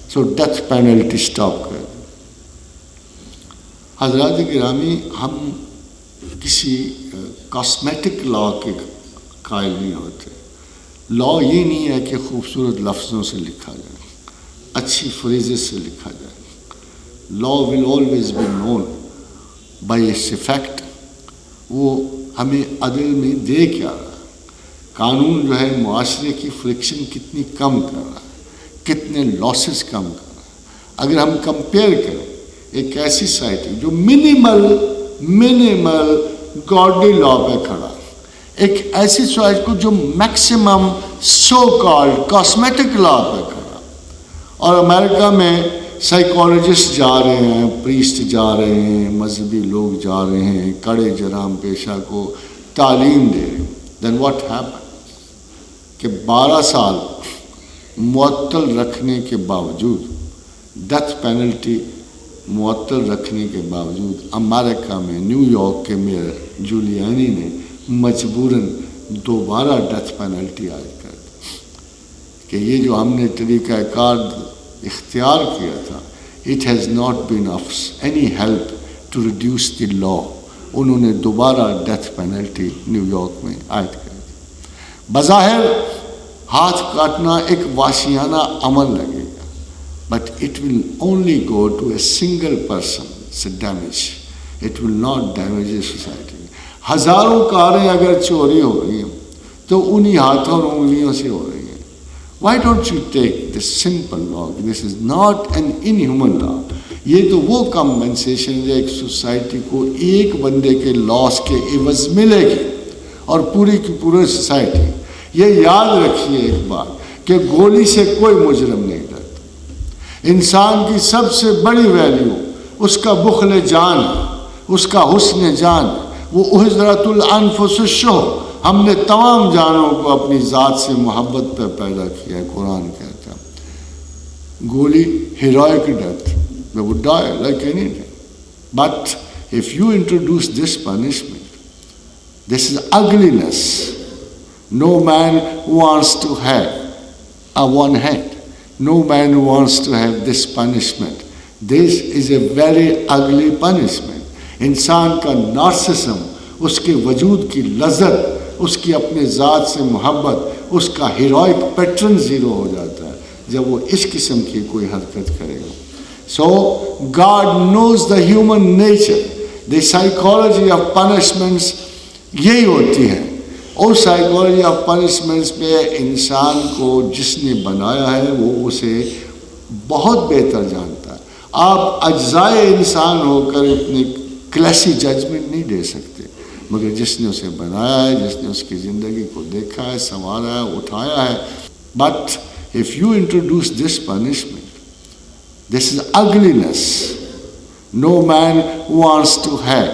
A: سو ڈیتھ پینلٹی اسٹاپ کر. حضرات گرامی, ہم کسی کاسمیٹک لا کے قائل نہیں ہوتے. لا یہ نہیں ہے کہ خوبصورت لفظوں سے لکھا جائے, اچھی فریزز سے لکھا جائے. Law will always be known by its effect. وہ ہمیں عدل میں دے کیا رہا ہے. قانون جو ہے معاشرے کی فرکشن کتنی کم کر رہا ہے, کتنے لاسز کم کر رہا ہے. اگر ہم کمپیئر کریں ایک ایسی سوسائٹی جو منیمل گاڈلی لا پہ کھڑا, ایک ایسی سوسائٹی کو جو میکسیمم سو کالڈ کاسمیٹک لا پہ کھڑا, اور امریکہ میں سائیکالوجسٹ جا رہے ہیں, پریسٹ جا رہے ہیں, مذہبی لوگ جا رہے ہیں, کڑے جرام پیشہ کو تعلیم دے رہے ہیں. دین واٹ ہیپن کہ 12 سال معطل رکھنے کے باوجود, ڈیتھ پینلٹی معطل رکھنے کے باوجود, امریکہ میں نیو یارک کے میئر جولیانی نے مجبوراً دوبارہ ڈیتھ پینلٹی عائد کر دی کہ یہ جو ہم نے طریقہ کار اختیار کیا تھا, it has not been of any help to reduce the law. انہوں نے دوبارہ ڈیتھ پینلٹی نیو یارک میں عائد کر دی. بظاہر ہاتھ کاٹنا ایک وحشیانہ عمل لگے گا, but it will only go to a single person's damage. It will not damage a society. ہزاروں کاریں اگر چوری ہو رہی ہیں تو انہی ہاتھوں اور انگلیوں سے ہو رہی ہیں. Why don't you take this simple law? This is not an inhuman law. یہ تو وہ کمپنسیشن ہے ایک سوسائٹی کو ایک بندے کے لاس کے عوض ملے گی اور پوری کی پوری سوسائٹی. یہ یاد رکھیے ایک بات کہ گولی سے کوئی مجرم نہیں ڈرتا. انسان کی سب سے بڑی ویلیو اس کا بخل جان ہے, اس کا حسن جان ہے. وہ احضرت الانفس الشح, ہم نے تمام جانوں کو اپنی ذات سے محبت پہ پیدا کیا ہے. قرآن کہتا ہے گولی heroic death, they would die like anything. But if you introduce this punishment, this is ugliness. No man wants to have a one head. No man wants to have this punishment. This is a very ugly punishment. انسان کا نارسسم، اس کے وجود کی لذت، اس کی اپنے ذات سے محبت، اس کا ہیروئک پیٹرن زیرو ہو جاتا ہے جب وہ اس قسم کی کوئی حرکت کرے گا. So God knows the human nature. The psychology of punishments یہی ہوتی ہے. اور سائیکالوجی آف پنشمنٹس پہ انسان کو جس نے بنایا ہے وہ اسے بہت بہتر جانتا ہے. آپ اجزائے انسان ہو کر اتنی کلیسی ججمنٹ نہیں دے سکتے، مگر جس نے اسے بنایا ہے، جس نے اس کی زندگی کو دیکھا ہے، سنوارا ہے، اٹھایا ہے. But if you introduce this punishment, this is ugliness. No man wants to have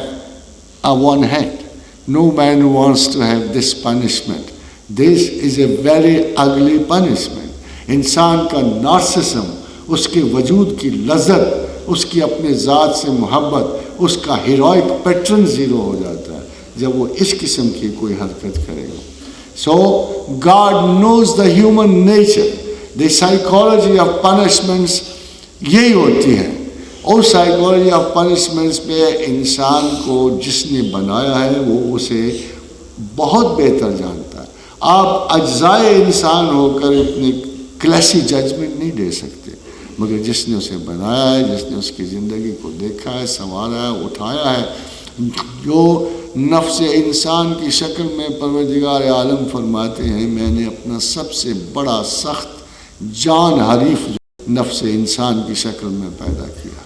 A: a one head. No man wants to have this punishment. This is a very ugly punishment. انسان کا نارسسم، اس کے وجود کی لذت، اس کی اپنے ذات سے محبت، اس کا ہیروئک پیٹرن زیرو ہو جاتا ہے جب وہ اس قسم کی کوئی حرکت کرے گا. So God knows the human nature. The psychology of punishments یہی ہوتی ہے. اور سائیکالوجی آف پنشمنٹس پہ انسان کو جس نے بنایا ہے وہ اسے بہت بہتر جانتا ہے. آپ اجزائے انسان ہو کر اتنی کلیسی ججمنٹ نہیں دے سکتے، مگر جس نے اسے بنایا ہے، جس نے اس کی زندگی کو دیکھا ہے، سنوارا ہے، اٹھایا ہے، جو نفس انسان کی شکل میں پروردگار عالم فرماتے ہیں میں نے اپنا سب سے بڑا سخت جان حریف نفس انسان کی شکل میں پیدا کیا.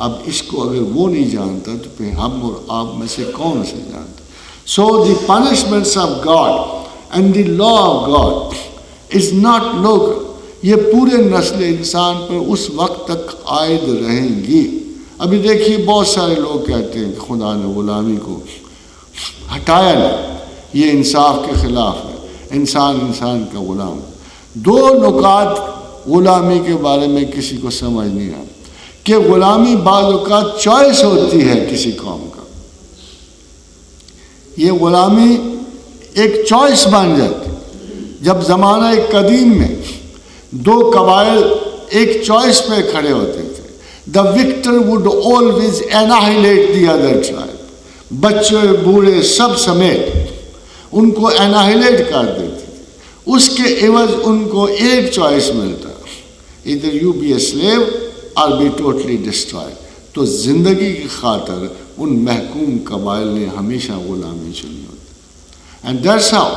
A: اب اس کو اگر وہ نہیں جانتا تو پھر ہم اور آپ میں سے کون اسے جانتا؟ So the punishments of God and the law of God is not local. یہ پورے نسل انسان پر اس وقت تک عائد رہیں گی. ابھی دیکھیے بہت سارے لوگ کہتے ہیں کہ خدا نے غلامی کو ہٹایا نہیں، یہ انصاف کے خلاف ہے، انسان کا غلام. دو نکات غلامی کے بارے میں کسی کو سمجھ نہیں آتا کہ غلامی بعض اوقات چوائس ہوتی ہے کسی قوم کا. یہ غلامی ایک چوائس بن جاتی. جب زمانہ قدیم میں دو قبائل ایک چوائس پہ کھڑے ہوتے تھے. The victor would always annihilate the other tribe. بچے بوڑھے سب سمیت ان کو annihilate کر دیتے تھے. اس کے عوض ان کو ایک چوائس ملتا، either you be a slave or be totally destroyed. تو زندگی کی خاطر ان محکوم قبائل نے ہمیشہ غلامی چنی ہوتی. And that's how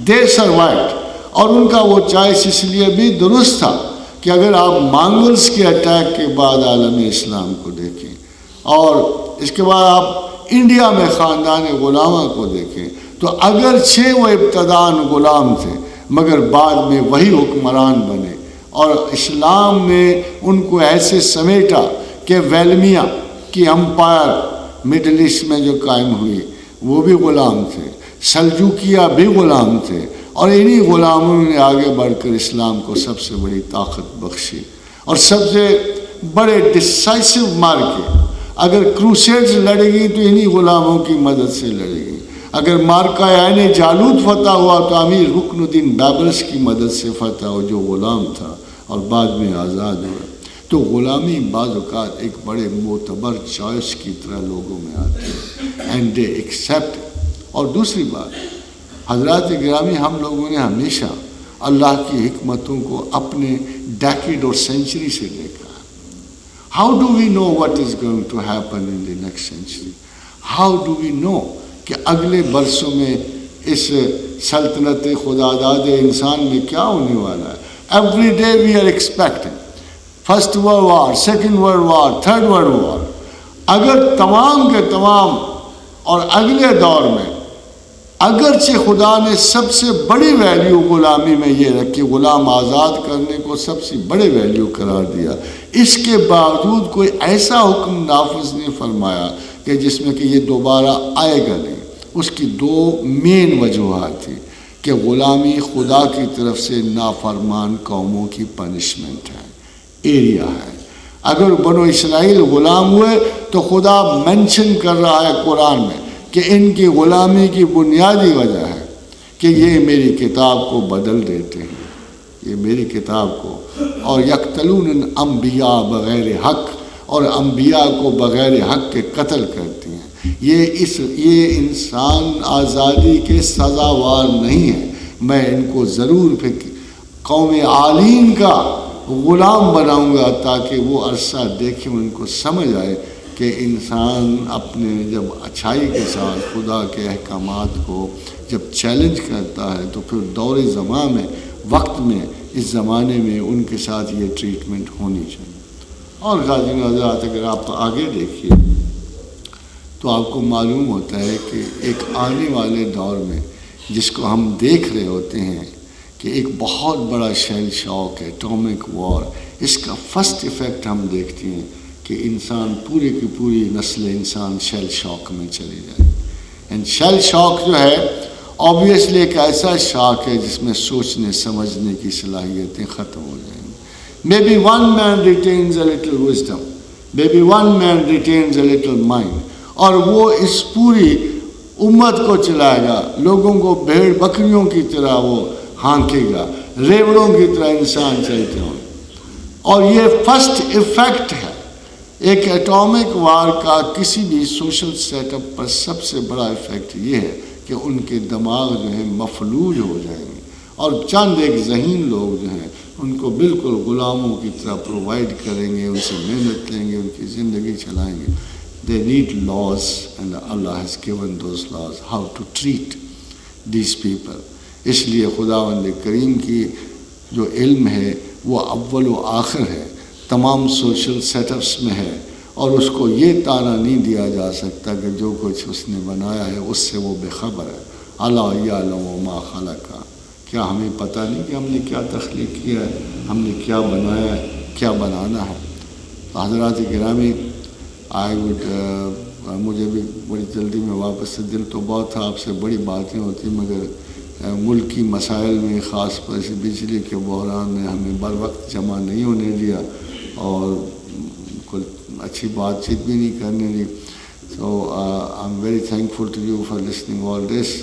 A: they survived. اور ان کا وہ چوائس اس لیے بھی درست تھا کہ اگر آپ مانگولز کے اٹیک کے بعد عالم اسلام کو دیکھیں اور اس کے بعد آپ انڈیا میں خاندان غلامہ کو دیکھیں تو اگرچہ وہ ابتداً غلام تھے مگر بعد میں وہی حکمران بنے اور اسلام نے ان کو ایسے سمیٹا کہ ویلمیا کی امپائر مڈل ایسٹ میں جو قائم ہوئی وہ بھی غلام تھے، سلجوکیہ بھی غلام تھے، اور انہی غلاموں نے آگے بڑھ کر اسلام کو سب سے بڑی طاقت بخشی. اور سب سے بڑے ڈسائسو مارکے اگر کروسیڈز لڑے گی تو انہی غلاموں کی مدد سے لڑے گی. اگر مارکہ عین جالوت فتح ہوا تو امیر رکن الدین بابرس کی مدد سے فتح ہو جو غلام تھا اور بعد میں آزاد ہوا. تو غلامی بعض اوقات ایک بڑے معتبر چوائس کی طرح لوگوں میں آتی ہے اینڈ دے ایکسیپٹ. اور دوسری بات حضرات گرامی، ہم لوگوں نے ہمیشہ اللہ کی حکمتوں کو اپنے ڈیکیڈ اور سینچری سے دیکھا. How do we know what is going to happen in the next century? How do we know کہ اگلے برسوں میں اس سلطنت خدا داد انسان میں کیا ہونے والا ہے؟ Every day we are expecting first world war, second world war, third world war. اگر تمام کے تمام اور اگلے دور میں اگرچہ خدا نے سب سے بڑی ویلیو غلامی میں یہ رکھی، غلام آزاد کرنے کو سب سے بڑے ویلیو قرار دیا، اس کے باوجود کوئی ایسا حکم نافذ نہیں فرمایا کہ جس میں کہ یہ دوبارہ آئے گا نہیں. اس کی دو مین وجوہات تھی کہ غلامی خدا کی طرف سے نافرمان قوموں کی پنشمنٹ ہے، ایریا ہے. اگر بنو اسرائیل غلام ہوئے تو خدا منشن کر رہا ہے قرآن میں کہ ان کی غلامی کی بنیادی وجہ ہے کہ یہ میری کتاب کو بدل دیتے ہیں، یہ میری کتاب کو، اور یقتلون الانبیاء بغیر حق، اور انبیاء کو بغیر حق کے قتل کرتی ہیں. یہ انسان آزادی کے سزاوار نہیں ہے. میں ان کو ضرور پھر قوم عالین کا غلام بناؤں گا تاکہ وہ عرصہ دیکھیں، ان کو سمجھ آئے کہ انسان اپنے جب اچھائی کے ساتھ خدا کے احکامات کو جب چیلنج کرتا ہے تو پھر دور زمان میں، وقت میں، اس زمانے میں ان کے ساتھ یہ ٹریٹمنٹ ہونی چاہیے. اور غازی حضرات اگر آپ آگے دیکھیے تو آپ کو معلوم ہوتا ہے کہ ایک آنے والے دور میں جس کو ہم دیکھ رہے ہوتے ہیں کہ ایک بہت بڑا شیل شاک ہے، ایٹامک وار. اس کا فرسٹ ایفیکٹ ہم دیکھتے ہیں کہ انسان پوری کی پوری نسل انسان شیل شاک میں چلی جائے. اینڈ شیل شاک جو ہے آبویسلی ایک ایسا شاک ہے جس میں سوچنے سمجھنے کی صلاحیتیں ختم ہو جائیں گی. Maybe one man retains a little wisdom, maybe one man retains a little mind, اور وہ اس پوری امت کو چلائے گا. لوگوں کو بھیڑ بکریوں کی طرح وہ ہانکے گا، ریوڑوں کی طرح انسان چلتے ہوں. اور یہ فرسٹ ایفیکٹ ہے ایک ایٹامک وار کا. کسی بھی سوشل سیٹ اپ پر سب سے بڑا ایفیکٹ یہ ہے کہ ان کے دماغ جو ہیں مفلوج ہو جائیں گے، اور چند ایک ذہین لوگ جو ہیں ان کو بالکل غلاموں کی طرح پرووائڈ کریں گے، ان سے محنت لیں گے، ان کی زندگی چلائیں گے. They need laws and Allah has given those laws how to treat these people. اس لیے خداوند کریم کی جو علم ہے وہ اول و آخر ہے، تمام سوشل سیٹ اپس میں ہے، اور اس کو یہ طعنہ نہیں دیا جا سکتا کہ جو کچھ اس نے بنایا ہے اس سے وہ بے خبر ہے. الا یعلم ما خلق. کیا ہمیں پتہ نہیں کہ ہم نے کیا تخلیق کیا ہے، ہم نے کیا بنایا ہے، کیا بنانا ہے. حضرات گرامی، مجھے بھی بڑی جلدی میں واپس سے، دل تو بہت تھا آپ سے بڑی باتیں ہوتی، مگر ملکی مسائل میں خاص پر سے بجلی کے بحران نے ہمیں بر وقت جمع نہیں ہونے دیا اور کوئی اچھی بات چیت بھی نہیں کرنے دی. So I'm very thankful to you for listening all this.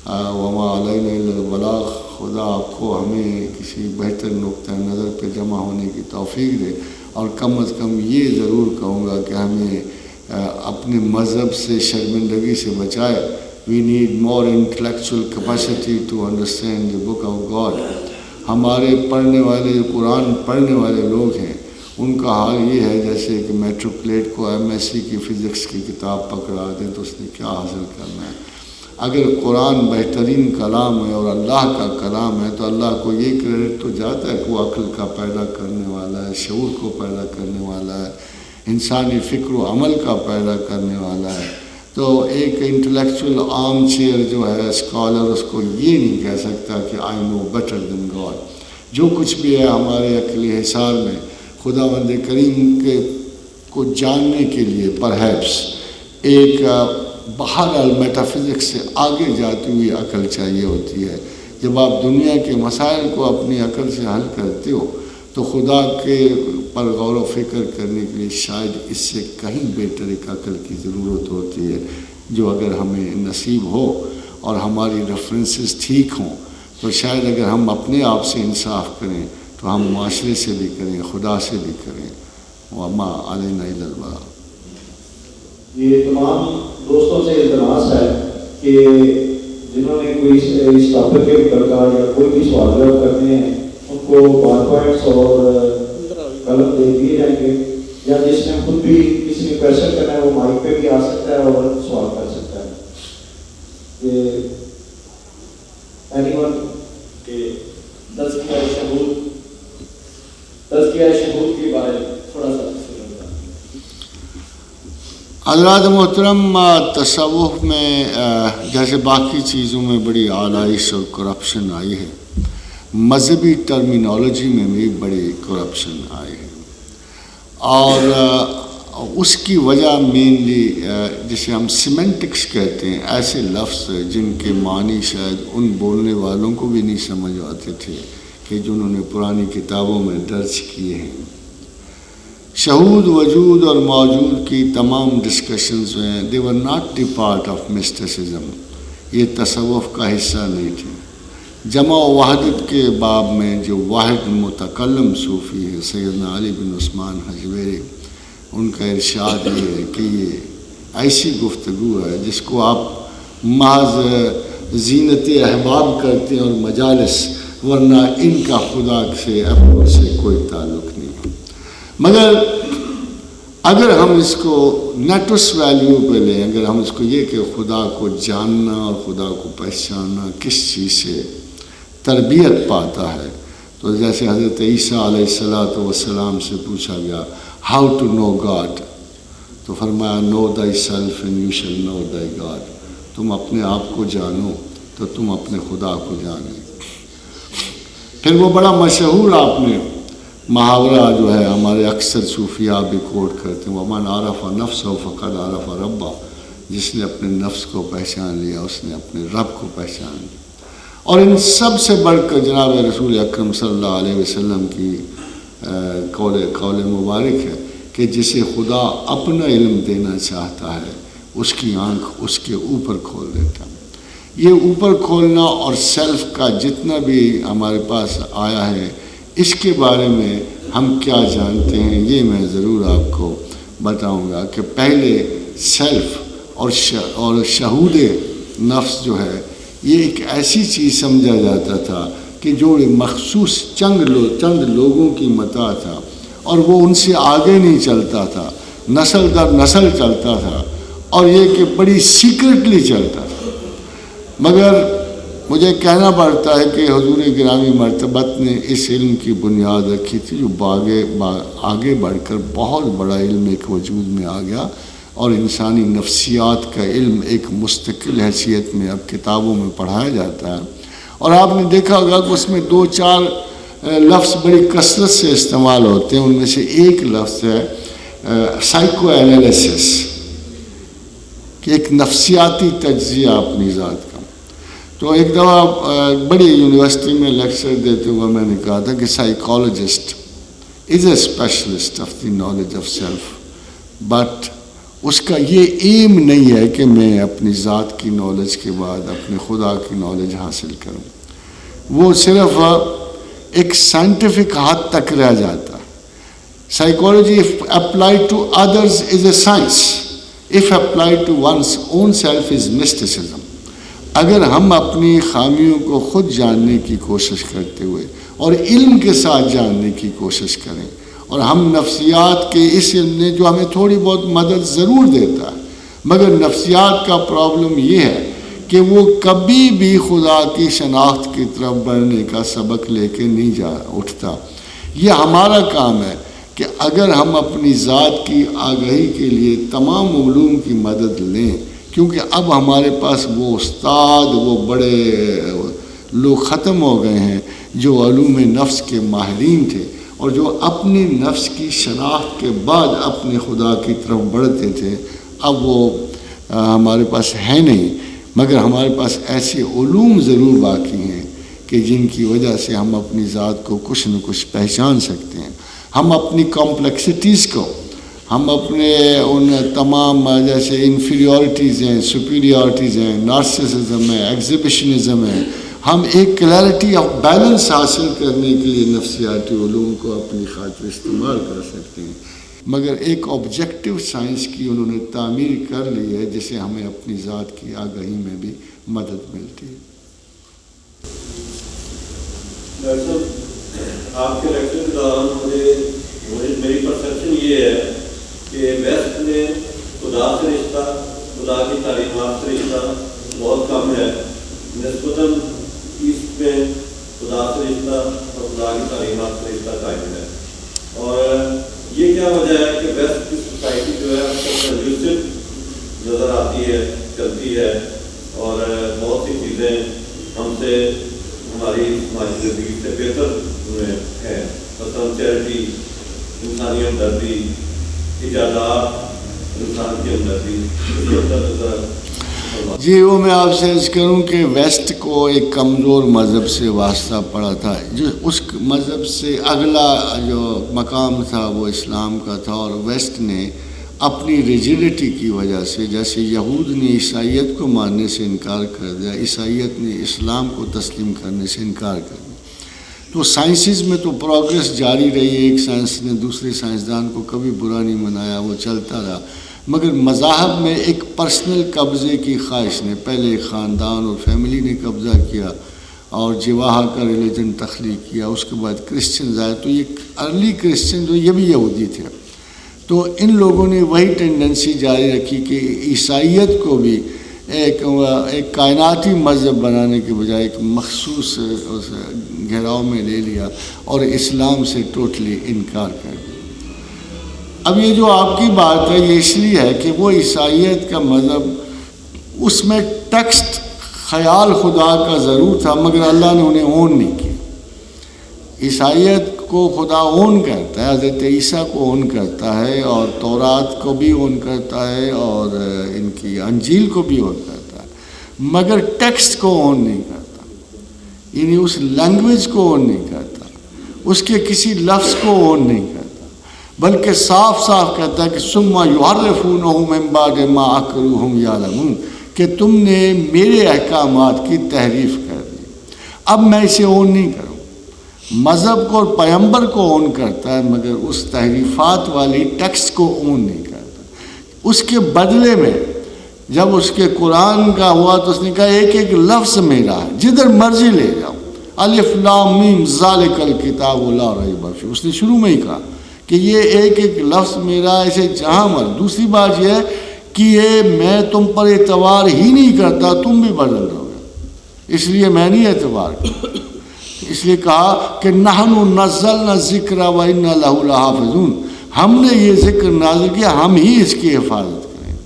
A: وما علینا الا البلاغ. خدا آپ کو ہمیں کسی بہتر نقطہ نظر پہ جمع ہونے کی توفیق دے، اور کم از کم یہ ضرور کہوں گا کہ ہمیں اپنے مذہب سے شرمندگی سے بچائے. We need more intellectual capacity to understand the book of God. ہمارے پڑھنے والے، جو قرآن پڑھنے والے لوگ ہیں، ان کا حال یہ ہے جیسے کہ میٹرکلیٹ کو MSc کی فزکس کی کتاب پکڑا دیں تو اس نے کیا حاصل کرنا ہے. اگر قرآن بہترین کلام ہے اور اللہ کا کلام ہے تو اللہ کو یہ کریڈٹ تو جاتا ہے کہ وہ عقل کا پیدا کرنے والا ہے، شعور کو پیدا کرنے والا ہے، انسانی فکر و عمل کا پیدا کرنے والا ہے. تو ایک انٹلیکچوئل عام چیئر جو ہے اسکالر، اس کو یہ نہیں کہہ سکتا کہ آئی نو بیٹر دین گاڈ. جو کچھ بھی ہے ہمارے عقلی حساب میں خداوند کریم کے کو جاننے کے لیے پرہیپس ایک بہرحال میٹافزکس سے آگے جاتی ہوئی عقل چاہیے ہوتی ہے. جب آپ دنیا کے مسائل کو اپنی عقل سے حل کرتے ہو تو خدا کے پر غور و فکر کرنے کے لیے شاید اس سے کہیں بہتر ایک عقل کی ضرورت ہوتی ہے، جو اگر ہمیں نصیب ہو اور ہماری ریفرنسز ٹھیک ہوں تو شاید اگر ہم اپنے آپ سے انصاف کریں تو ہم معاشرے سے بھی کریں، خدا سے بھی کریں. وما علینا الا البلاغ.
B: یہ تمام دوستوں سے التماس ہے کہ جنہوں نے کوئی اس ٹاپک کے درکار یا کوئی بھی سوال جواب کرنے ہیں ان کو پاورپوائنٹس اور قلم دے دیے جائیں گے، یا جس نے خود بھی کسی نے کویشچن کرنا ہے وہ مائک پہ بھی آ سکتا ہے اور سوال کر سکتا ہے. کہ اینی ون کہ تزکیہ شہود کے بارے میں تھوڑا سا.
A: حضرات محترم، تصوف میں جیسے باقی چیزوں میں بڑی آلائش اور کرپشن آئی ہے، مذہبی ٹرمینالوجی میں بھی بڑی کرپشن آئی ہے، اور اس کی وجہ مینلی جسے ہم سیمنٹکس کہتے ہیں، ایسے لفظ جن کے معنی شاید ان بولنے والوں کو بھی نہیں سمجھ آتے تھے کہ جنہوں نے پرانی کتابوں میں درج کیے ہیں. شہود وجود اور موجود کی تمام ڈسکشنز ہیں، they were not the part of mysticism. یہ تصوف کا حصہ نہیں تھے. جمع و وحدت کے باب میں جو واحد متکلم صوفی ہے سیدنا علی بن عثمان حجویری، ان کا ارشاد یہ ہے کہ یہ ایسی گفتگو ہے جس کو آپ محض زینت احباب کرتے ہیں اور مجالس، ورنہ ان کا خدا سے اپنے سے کوئی تعلق نہیں ہے۔ مگر اگر ہم اس کو نیٹ اس ویلیو پہ لیں، اگر ہم اس کو یہ کہ خدا کو جاننا اور خدا کو پہچاننا کس چیز سے تربیت پاتا ہے، تو جیسے حضرت عیسیٰ علیہ السلام سے پوچھا گیا ہاؤ ٹو نو گاڈ، تو فرمایا نو دائی سیلف اینڈ یو شل نو دائی گاڈ، تم اپنے آپ کو جانو تو تم اپنے خدا کو جانو۔ پھر وہ بڑا مشہور آپ نے محاورہ جو ہے ہمارے اکثر صوفیاء بھی کوٹ کرتے ہیں، وَمَنْ عَرَفَ نَفْسَهُ فَقَدْ عَرَفَ رَبَّهُ، جس نے اپنے نفس کو پہچان لیا اس نے اپنے رب کو پہچان لیا۔ اور ان سب سے بڑھ کر جناب رسول اکرم صلی اللہ علیہ وسلم کی قول مبارک ہے کہ جسے خدا اپنا علم دینا چاہتا ہے اس کی آنکھ اس کے اوپر کھول دیتا ہے۔ یہ اوپر کھولنا اور سیلف کا جتنا بھی ہمارے پاس آیا ہے، اس کے بارے میں ہم کیا جانتے ہیں یہ میں ضرور آپ کو بتاؤں گا کہ پہلے سیلف اور شہود نفس جو ہے یہ ایک ایسی چیز سمجھا جاتا تھا کہ جو مخصوص چند لوگوں کی متاع تھا، اور وہ ان سے آگے نہیں چلتا تھا، نسل در نسل چلتا تھا، اور یہ کہ بڑی سیکرٹلی چلتا تھا۔ مگر مجھے کہنا پڑتا ہے کہ حضور گرامی مرتبت نے اس علم کی بنیاد رکھی تھی جو آگے بڑھ کر بہت بڑا علم ایک وجود میں آ گیا، اور انسانی نفسیات کا علم ایک مستقل حیثیت میں اب کتابوں میں پڑھایا جاتا ہے۔ اور آپ نے دیکھا ہوگا کہ اس میں 2-4 لفظ بڑی کثرت سے استعمال ہوتے ہیں، ان میں سے ایک لفظ ہے سائیکو اینالیسس، کہ ایک نفسیاتی تجزیہ اپنی ذات کا۔ تو ایک دفعہ بڑی یونیورسٹی میں لیکچر دیتے ہوئے میں نے کہا تھا کہ psychologist is a specialist of the knowledge of self, but اس کا یہ ایم نہیں ہے کہ میں اپنی ذات کی نالج کے بعد اپنے خدا کی نالج حاصل کروں، وہ صرف ایک سائنٹیفک حد تک رہ جاتا ہے۔ Psychology if applied to others is a science, if applied to one's own self is mysticism۔ اگر ہم اپنی خامیوں کو خود جاننے کی کوشش کرتے ہوئے اور علم کے ساتھ جاننے کی کوشش کریں، اور ہم نفسیات کے اس علم نے جو ہمیں تھوڑی بہت مدد ضرور دیتا ہے، مگر نفسیات کا پرابلم یہ ہے کہ وہ کبھی بھی خدا کی شناخت کی طرف بڑھنے کا سبق لے کے نہیں اٹھتا۔ یہ ہمارا کام ہے کہ اگر ہم اپنی ذات کی آگاہی کے لیے تمام علوم کی مدد لیں، کیونکہ اب ہمارے پاس وہ استاد، وہ بڑے لوگ ختم ہو گئے ہیں جو علوم نفس کے ماہرین تھے، اور جو اپنی نفس کی شناخت کے بعد اپنے خدا کی طرف بڑھتے تھے، اب وہ ہمارے پاس ہے نہیں۔ مگر ہمارے پاس ایسے علوم ضرور باقی ہیں کہ جن کی وجہ سے ہم اپنی ذات کو کچھ نہ کچھ پہچان سکتے ہیں۔ ہم اپنی کمپلیکسٹیز کو، ہم اپنے ان تمام جیسے انفیریورٹیز ہیں، سپیریورٹیز ہیں، نارسسزم ہے، ایگزیبیشنزم ہے، ہم ایک کلیئرٹی آف بیلنس حاصل کرنے کے لیے نفسیاتی علوم کو اپنی خاطر استعمال کر سکتے ہیں۔ مگر ایک آبجیکٹو سائنس کی انہوں نے تعمیر کر لی ہے جسے ہمیں اپنی ذات کی آگاہی میں بھی مدد ملتی ہے۔
C: ڈاکٹر صاحب، آپ کے لیکچر کے دوران میری پرسیپشن یہ ہے کہ ویسٹ میں خدا سے رشتہ، خدا کی تعلیمات سے رشتہ بہت کم ہے، نسبتاً ایسٹ میں خدا سے رشتہ اور خدا کی تعلیمات سے رشتہ قائم ہے۔ اور یہ کیا وجہ ہے کہ ویسٹ کی سوسائٹی جو ہے کنفیوزڈ نظر آتی ہے، چلتی ہے، اور بہت سی چیزیں ہم سے ہماری سماجی زندگی سے بہتر ہیں، مثلاً چیریٹی، انسانی ہمدردی، ایجادات، انسان کی ہمدردی۔
A: جی، وہ میں آپ سے عرض کروں کہ ویسٹ کو ایک کمزور مذہب سے واسطہ پڑا تھا، جو اس مذہب سے اگلا جو مقام تھا وہ اسلام کا تھا، اور ویسٹ نے اپنی ریجیڈیٹی کی وجہ سے، جیسے یہود نے عیسائیت کو ماننے سے انکار کر دیا، عیسائیت نے اسلام کو تسلیم کرنے سے انکار کر دیا، تو سائنسز میں تو پروگریس جاری رہی ہے، ایک سائنس نے دوسرے سائنسدان کو کبھی برا نہیں منایا، وہ چلتا رہا، مگر مذاہب میں ایک پرسنل قبضے کی خواہش نے، پہلے ایک خاندان اور فیملی نے قبضہ کیا اور جواہ کا ریلیجن تخلیق کیا، اس کے بعد کرسچنز آئے، تو یہ ارلی کرسچن جو یہ بھی یہودی تھے، تو ان لوگوں نے وہی ٹینڈنسی جاری رکھی کہ عیسائیت کو بھی ایک کائناتی مذہب بنانے کے بجائے ایک مخصوص گھیراؤ میں لے لیا اور اسلام سے ٹوٹلی انکار کر دیا۔ اب یہ جو آپ کی بات ہے یہ اس لیے ہے کہ وہ عیسائیت کا مذہب، اس میں ٹیکسٹ خیال خدا کا ضرور تھا، مگر اللہ نے انہیں اون نہیں کیا۔ عیسائیت کو خدا اون کرتا ہے، حضرت عیسیٰ کو اون کرتا ہے، اور تورات کو بھی اون کرتا ہے، اور ان کی انجیل کو بھی اون کرتا ہے، مگر ٹیکسٹ کو اون نہیں کرتا، یعنی اس لینگویج کو اون نہیں کرتا، اس کے کسی لفظ کو اون نہیں کرتا، بلکہ صاف صاف کہتا ہے کہ ثم یحرفونہ من بعد ما عقلوہ یعلمون، کہ تم نے میرے احکامات کی تحریف کر دی، اب میں اسے اون نہیں کروں۔ مذہب کو اور پیغمبر کو اون کرتا ہے، مگر اس تحریفات والی ٹیکسٹ کو اون نہیں کرتا۔ اس کے بدلے میں جب اس کے قرآن کا ہوا تو اس نے کہا ایک ایک لفظ میرا ہے، جدھر مرضی لے جاؤ، الف لام میم ذالک الکتاب لا ریب فیہ، اس نے شروع میں ہی کہا کہ یہ ایک ایک لفظ میرا، اسے جہاں مر۔ دوسری بات یہ ہے کہ یہ میں تم پر اعتبار ہی نہیں کرتا، تم بھی بدل دو گے، اس لیے میں نہیں اعتبار کرتا۔ اس لیے کہا کہ نحن نزلنا الذکر و انا لہ لحافظون، ہم نے یہ ذکر نازل کیا، ہم ہی اس کی حفاظت کریں۔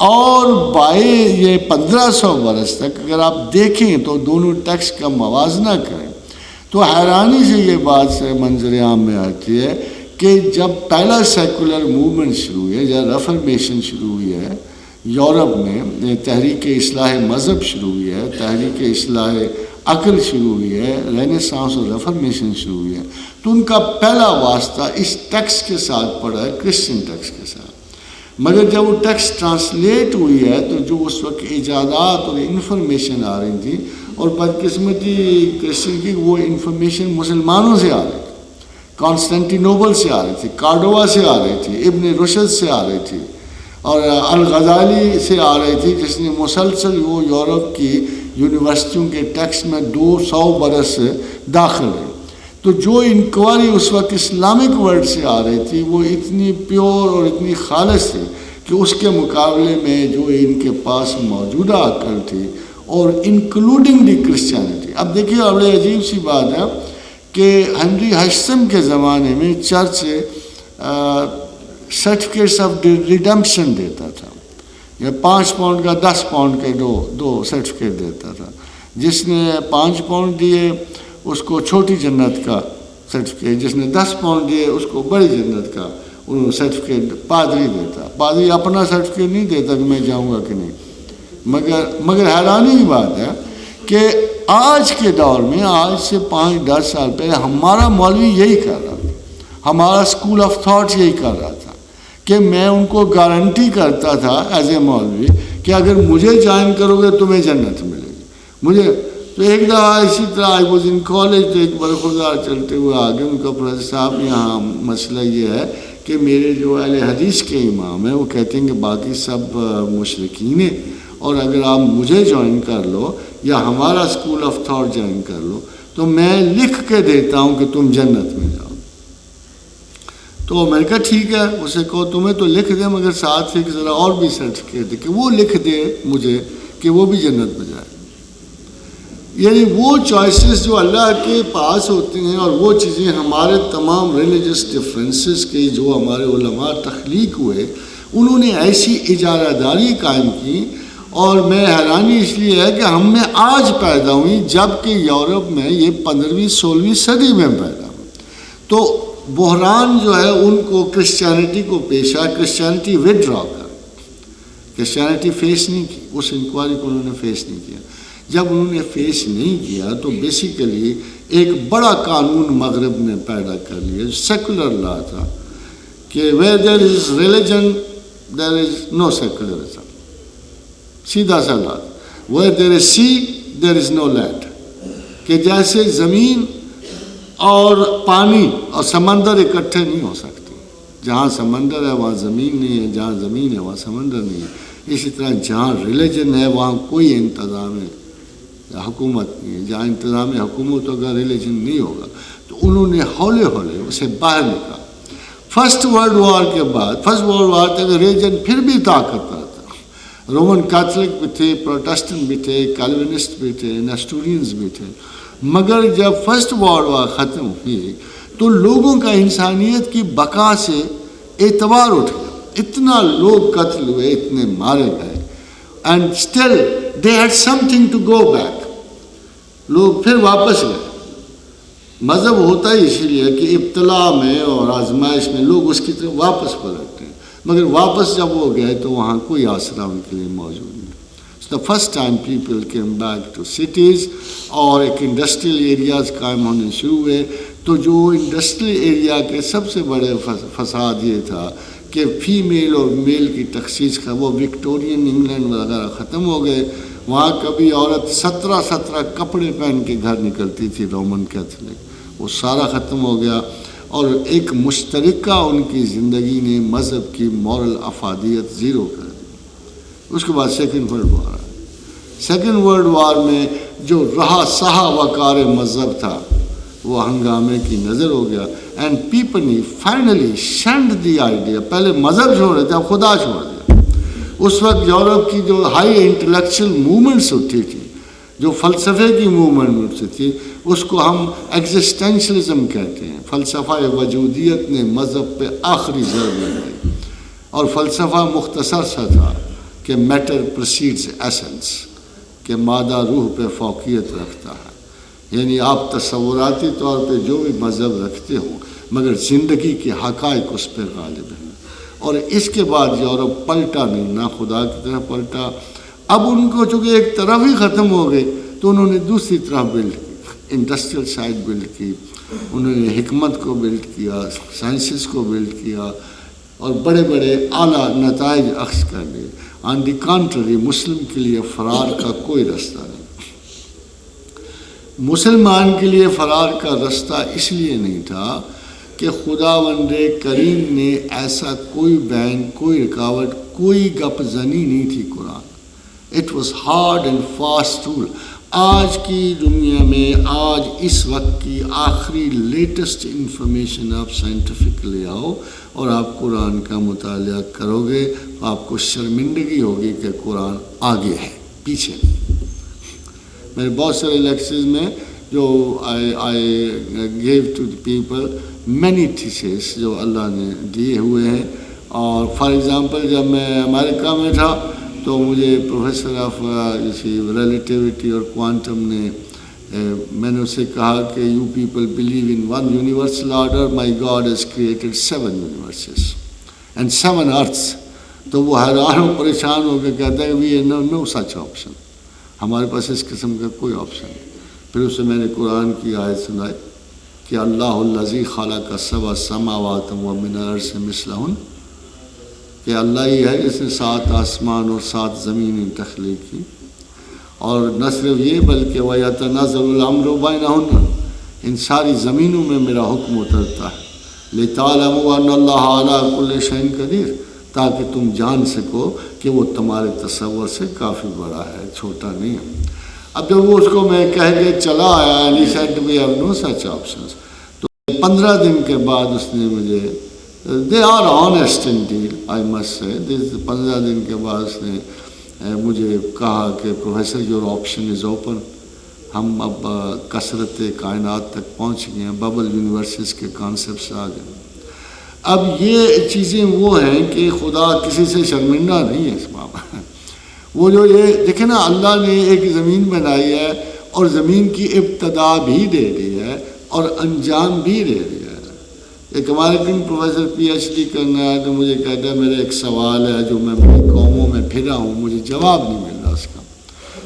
A: اور بائے یہ 1500 برس تک اگر آپ دیکھیں تو دونوں ٹیکسٹ کا موازنہ کریں تو حیرانی سے یہ بات سے منظر عام میں آتی ہے کہ جب پہلا سیکولر موومنٹ شروع ہوئی ہے، جب ریفارمیشن شروع ہوئی ہے یورپ میں، تحریک اصلاح مذہب شروع ہوئی ہے، تحریک اصلاح عقل شروع ہوئی ہے، رینیسانس اور ریفارمیشن شروع ہوئی ہے، تو ان کا پہلا واسطہ اس ٹیکسٹ کے ساتھ پڑا ہے، کرسچن ٹیکسٹ کے ساتھ۔ مگر جب وہ ٹیکسٹ ٹرانسلیٹ ہوئی ہے تو جو اس وقت ایجادات اور انفارمیشن آ رہی تھی، اور بدقسمتی کرسچن کی وہ انفارمیشن مسلمانوں سے آ رہی تھی، کانسٹینٹینوبل سے آ رہی تھی، کارڈوا سے آ رہی تھی، ابن رشد سے آ رہی تھی، اور الغزالی سے آ رہی تھی، جس نے مسلسل وہ یورپ کی یونیورسٹیوں کے ٹیکسٹ میں 200 برس داخل ہے۔ تو جو انکوائری اس وقت اسلامک ورلڈ سے آ رہی تھی وہ اتنی پیور اور اتنی خالص تھی کہ اس کے مقابلے میں جو ان کے پاس موجودہ عقل تھی، اور انکلوڈنگ دی کرسچینٹی۔ اب دیکھیے بڑی عجیب سی بات ہے کہ ہنری ہشتم کے زمانے میں چرچ سرٹیفکیٹس آف ریڈمپشن دیتا تھا، یا 5 پاؤنڈ کا 10 پاؤنڈ کے دو سرٹیفکیٹ دیتا تھا۔ جس نے 5 پاؤنڈ دیے اس کو چھوٹی جنت کا سرٹیفکیٹ، جس نے 10 پاؤنڈ دیے اس کو بڑی جنت کا سرٹیفکیٹ پادری دیتا۔ پادری اپنا سرٹیفکیٹ نہیں دیتا کہ میں جاؤں گا کہ نہیں، مگر حیرانی کی بات ہے کہ آج کے دور میں، آج سے 5-10 سال پہلے ہمارا مولوی یہی کر رہا تھا، ہمارا اسکول آف تھاٹ یہی کر رہا تھا کہ میں ان کو گارنٹی کرتا تھا ایز اے مولوی کہ اگر مجھے جوائن کرو گے تمہیں جنت ملے گی۔ مجھے تو ایک دفعہ اسی طرح آئی واز ان کالج، تو ایک برخوردار چلتے ہوئے آگے ان کا پروفیسر صاحب یہاں مسئلہ یہ ہے کہ میرے جو اہل حدیث کے امام ہیں وہ کہتے ہیں کہ باقی سب مشرکین ہیں، اور اگر آپ مجھے جوائن کر لو یا ہمارا اسکول آف تھاٹ جوائن کر لو تو میں لکھ کے دیتا ہوں کہ تم جنت میں جاؤ۔ تو میں نے کہا ٹھیک ہے، اسے کہو تمہیں تو لکھ دے، مگر ساتھ ایک ذرا اور بھی سرٹیفکیٹ دے کہ وہ لکھ دے مجھے کہ وہ بھی جنت میں جائے۔ یعنی وہ چوائسز جو اللہ کے پاس ہوتی ہیں، اور وہ چیزیں ہمارے تمام ریلیجس ڈفرینسز کے جو ہمارے علماء تخلیق ہوئے، انہوں نے ایسی اجارہ داری قائم کی۔ اور میں حیرانی اس لیے ہے کہ ہم میں آج پیدا ہوئی، جب کہ یورپ میں یہ 15ویں-16ویں صدی میں پیدا ہوئی۔ تو بحران جو ہے ان کو کرسچینٹی کو پیش آیا، کرسچینٹی وڈرا کر، کرسچینٹی فیس نہیں کی، اس انکوائری کو انہوں نے فیس نہیں کیا۔ جب انہوں نے فیس نہیں کیا تو بیسیکلی ایک بڑا قانون مغرب نے پیدا کر لیا، جو سیکولر لا تھا کہ where there is religion there is no secularism، سیدھا سا بات، where there is sea there is no land، کہ جیسے زمین اور پانی اور سمندر اکٹھے نہیں ہو سکتے. جہاں سمندر ہے وہاں زمین نہیں ہے, جہاں زمین ہے وہاں سمندر نہیں ہے. اسی طرح جہاں ریلیجن ہے وہاں کوئی انتظام حکومت نہیں ہے. جہاں انتظام حکومت ہوگا ریلیجن نہیں ہوگا. تو انہوں نے ہولے ہولے اسے باہر نکالا. فرسٹ ورلڈ وار کے بعد, فرسٹ ورلڈ وار تک ریلیجن پھر بھی طاقتور تھا. رومن کیتھولک بھی تھے, پروٹسٹنٹ بھی تھے, کیلوینسٹ بھی تھے, نیسٹورینز بھی تھے. مگر جب فرسٹ ورلڈ وار ختم ہوئی تو لوگوں کا انسانیت کی بقا سے اعتبار اٹھ گیا. اتنا لوگ قتل ہوئے, اتنے مارے گئے, and still they had something to go back. لوگ پھر واپس گئے. مذہب ہوتا ہی اسی لیے کہ ابتلا میں اور آزمائش میں لوگ اس کی طرف واپس پلٹتے ہیں. مگر واپس جب وہ گئے تو وہاں کوئی آسرا ان کے لیے موجود نہیں. The first time people came back to cities, اور ایک انڈسٹریل ایریاز قائم ہونے شروع ہوئے. تو جو انڈسٹریل ایریا کے سب سے بڑے فساد یہ تھا کہ فیمیل اور میل کی تخصیص کا, وہ وکٹورین انگلینڈ وغیرہ ختم ہو گئے. وہاں کبھی عورت 17 کپڑے پہن کے گھر نکلتی تھی رومن کیتھولک, وہ سارا ختم ہو گیا. اور ایک مشترکہ ان کی زندگی نے مذہب کی مورل افادیت زیرو کر دی. اس کے بعد سیکنڈ ورلڈ وار آیا. سیکنڈ ورلڈ وار میں جو رہا سہا وقار مذہب تھا وہ ہنگامے کی نظر ہو گیا. And people finally shunned the idea. پہلے مذہب چھوڑ رہے تھے, اب خدا چھوڑ دیا. اس وقت یورپ کی جو ہائی انٹلیکچوئل موومنٹس اٹھی تھی, جو فلسفے کی موومنٹ اٹھی تھی, اس کو ہم ایگزسٹینشلزم کہتے ہیں. فلسفہ وجودیت نے مذہب پہ آخری ضرب لگائی. اور فلسفہ مختصر سا تھا کہ میٹر پرسیڈز ایسنس, کہ مادہ روح پہ فوقیت رکھتا ہے. یعنی آپ تصوراتی طور پہ جو بھی مذہب رکھتے ہوں مگر زندگی کے حقائق اس پہ غالب ہیں. اور اس کے بعد یورپ پلٹا نہیں, نہ خدا کی طرف پلٹا. اب ان کو چونکہ ایک طرف ہی ختم ہو گئی تو انہوں نے دوسری طرف بلڈ کی, انڈسٹریل سائڈ بلڈ کی. انہوں نے حکمت کو بلڈ کیا, سائنسز کو بلڈ کیا, اور بڑے بڑے اعلیٰ نتائج اخذ کر لیے. آن دی کانٹری مسلم کے لیے فرار کا کوئی رستہ نہیں. مسلمان کے لیے فرار کا رستہ اس لیے نہیں تھا کہ خداوند کریم نے ایسا کوئی بین, کوئی رکاوٹ, کوئی گپ زنی نہیں تھی قرآن. It was hard and fast rule. آج کی دنیا میں, آج اس وقت کی آخری لیٹسٹ انفارمیشن آپ سائنٹیفک لے آؤ اور آپ قرآن کا مطالعہ کرو گے, آپ کو شرمندگی ہوگی کہ قرآن آگے ہے, پیچھے نہیں. میرے بہت سارے لیکچرز میں جو I give to the people many theses جو اللہ نے دیے ہوئے ہیں. اور فار ایگزامپل جب میں امریکہ میں تھا تو مجھے پروفیسر آف ریلیٹیوٹی اور کوانٹم نے, میں نے اسے کہا کہ you people believe in one universal order, my God has created 7 universes and 7 earths. تو وہ حیران و پریشان ہو کے کہتا ہے وی نو سچ آپشن, ہمارے پاس اس قسم کا کوئی آپشن نہیں. پھر اسے میں نے قرآن کی آیت سنائی کہ اللہ الذی خلق 7 سماوات ومن الارض مثلہن, کہ اللہ ہی ہے جس نے 7 آسمان اور 7 زمینیں تخلیق کی. اور نہ صرف یہ بلکہ وَيَتَنَزَّلُ الْأَمْرُ بَيْنَهُنَّ, ان ساری زمینوں میں میرا حکم اترتا ہے. لِتَعْلَمُوا أَنَّ اللَّهَ عَلَىٰ كُلِّ شَيْءٍ قَدِيرٌ, تاکہ تم جان سکو کہ وہ تمہارے تصور سے کافی بڑا ہے, چھوٹا نہیں ہے. اب جب وہ اس کو میں کہہ کے چلا آیا, and he said we have no such options, تو 15 دن کے بعد اس نے مجھے, they are honest indeed I must say, 15 دن کے بعد اس نے مجھے کہا کہ professor your option is open, ہم اب کثرت کائنات تک پہنچ گئے ہیں, ببل یونیورسز کے کانسیپٹس آ گئے. اب یہ چیزیں وہ ہیں کہ خدا کسی سے شرمندہ نہیں ہے اس بابا. وہ جو یہ دیکھیں نا, اللہ نے ایک زمین بنائی ہے اور زمین کی ابتدا بھی دے دی ہے اور انجام بھی دے دیا ہے. ایک American professor P H D کرنا ہے تو مجھے کہتا ہے میرا ایک سوال ہے جو میں اپنی قوموں میں پھرا ہوں, مجھے جواب نہیں مل رہا اس کا.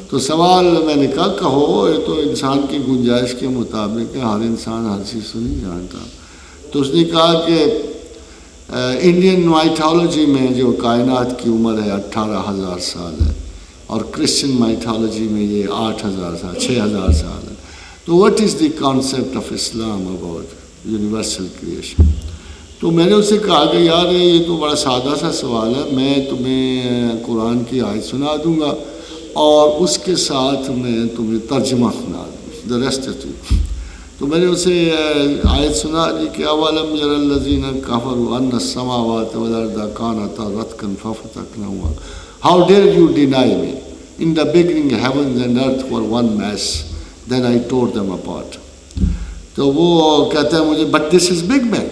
A: تو سوال میں نے کہا کہو, یہ تو انسان کی گنجائش کے مطابق ہے, ہر انسان ہر چیز تو نہیں جانتا. تو اس نے کہا کہ انڈین مائتھالوجی میں جو کائنات کی عمر ہے 18,000 سال ہے, اور کرسچن مائتھالوجی میں یہ 8,000 سال 6,000 سال ہے. تو what is the concept of Islam about universal creation؟ تو میں نے اسے کہا کہ یار یہ تو بڑا سادہ سا سوال ہے، میں تمہیں قرآن کی آیت سنا دوں گا اور اس کے ساتھ میں تمہیں ترجمہ سنا دوں گا، the rest is it۔ تو میں نے اسے آیت سنا دی کہ اولم یری الذین کفروا ان السماوات والارض کانتا رتقا ففتقناهما، how dare you deny me؟ In the beginning heavens and earth were one mass, then I tore them apart۔ تو وہ کہتا ہے مجھے but this is big bang۔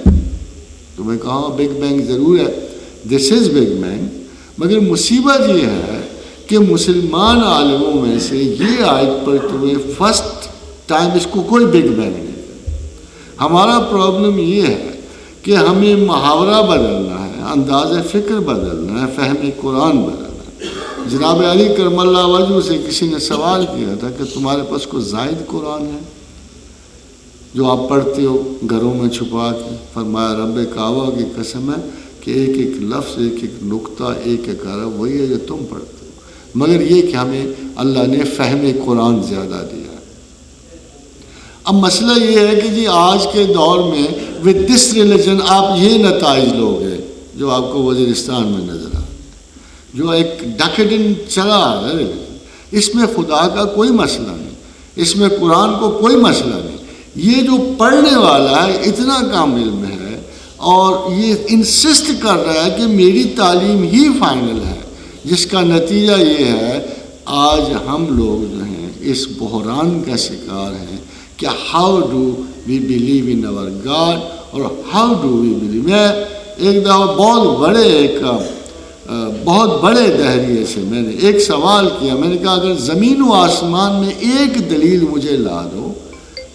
A: تو میں کہا بگ بینگ ضرور ہے، دس از بگ بینگ، مگر مصیبت یہ ہے کہ مسلمان عالموں میں سے یہ آیت پر تمہیں فرسٹ ٹائم اس کو کوئی بگ بینگ نہیں ہے۔ ہمارا پرابلم یہ ہے کہ ہمیں محاورہ بدلنا ہے، انداز فکر بدلنا ہے، فہم قرآن بدلنا ہے۔ جناب علی کرم اللہ وجہ سے کسی نے سوال کیا تھا کہ تمہارے پاس کوئی زائد قرآن ہے جو آپ پڑھتے ہو گھروں میں چھپا کے؟ فرمایا رب کعبہ کی قسم ہے کہ ایک ایک لفظ، ایک ایک نقطہ، ایک ایک حرف وہی ہے جو تم پڑھتے ہو، مگر یہ کہ ہمیں اللہ نے فہم قرآن زیادہ دیا ہے۔ اب مسئلہ یہ ہے کہ جی آج کے دور میں with this religion آپ یہ نتائج لوگے جو آپ کو وزیرستان میں نظر آ، جو ایک ڈیکیڈنٹ چلا ہے، اس میں خدا کا کوئی مسئلہ نہیں، اس میں قرآن کو کوئی مسئلہ نہیں۔ یہ جو پڑھنے والا ہے اتنا کام علم ہے اور یہ انسسٹ کر رہا ہے کہ میری تعلیم ہی فائنل ہے، جس کا نتیجہ یہ ہے آج ہم لوگ جو ہیں اس بحران کا شکار ہیں کہ how do we believe in اور گاڈ اور ہاؤ ڈو وی بلیو۔ میں ایک دفعہ بہت بڑے دہریے سے میں نے ایک سوال کیا، میں نے کہا اگر زمین و آسمان میں ایک دلیل مجھے لا دو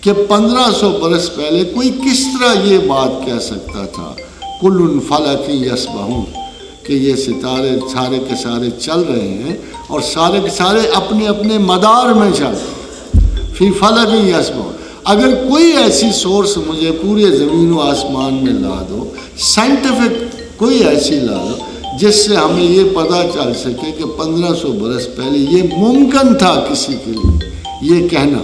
A: کہ 1500 برس پہلے کوئی کس طرح یہ بات کہہ سکتا تھا کل فلک یسبحون، کہ یہ ستارے سارے کے سارے چل رہے ہیں اور سارے کے سارے اپنے اپنے مدار میں چل رہے ہیں، فی فلک یسبحون۔ اگر کوئی ایسی سورس مجھے پورے زمین و آسمان میں لا دو، سائنٹیفک کوئی ایسی لا دو جس سے ہمیں یہ پتہ چل سکے کہ 1500 برس پہلے یہ ممکن تھا کسی کے لیے یہ کہنا،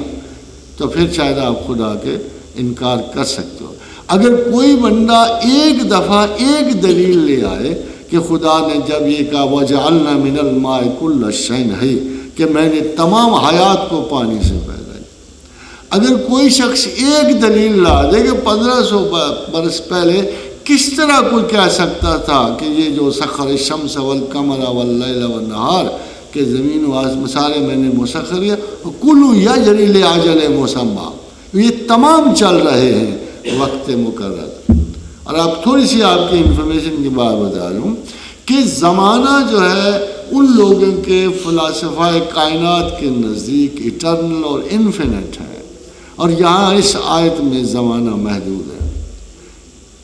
A: تو پھر شاید آپ خدا کے انکار کر سکتے ہو۔ اگر کوئی بندہ ایک دفعہ ایک دلیل لے آئے کہ خدا نے جب یہ کہا وَجَعَلْنَا مِنَ الْمَاءِ كُلَّ شَيْءٍ حَيٍّ، کہ میں نے تمام حیات کو پانی سے پیدا کیا، اگر کوئی شخص ایک دلیل لا دے کہ 1500 برس پہلے کس طرح کوئی کہہ سکتا تھا کہ یہ جو سخر الشمس والقمر واللیل والنہار، کہ زمین و آسمان سارے میں نے مسخر کیا، کلو یجری لاجل مسمى، یہ تمام چل رہے ہیں وقت مقرر۔ اور آپ تھوڑی سی آپ کی انفارمیشن کی بات بتا رہا ہوں کہ زمانہ جو ہے ان لوگوں کے فلاسفہ کائنات کے نزدیک ایٹرنل اور انفینٹ ہے، اور یہاں اس آیت میں زمانہ محدود ہے۔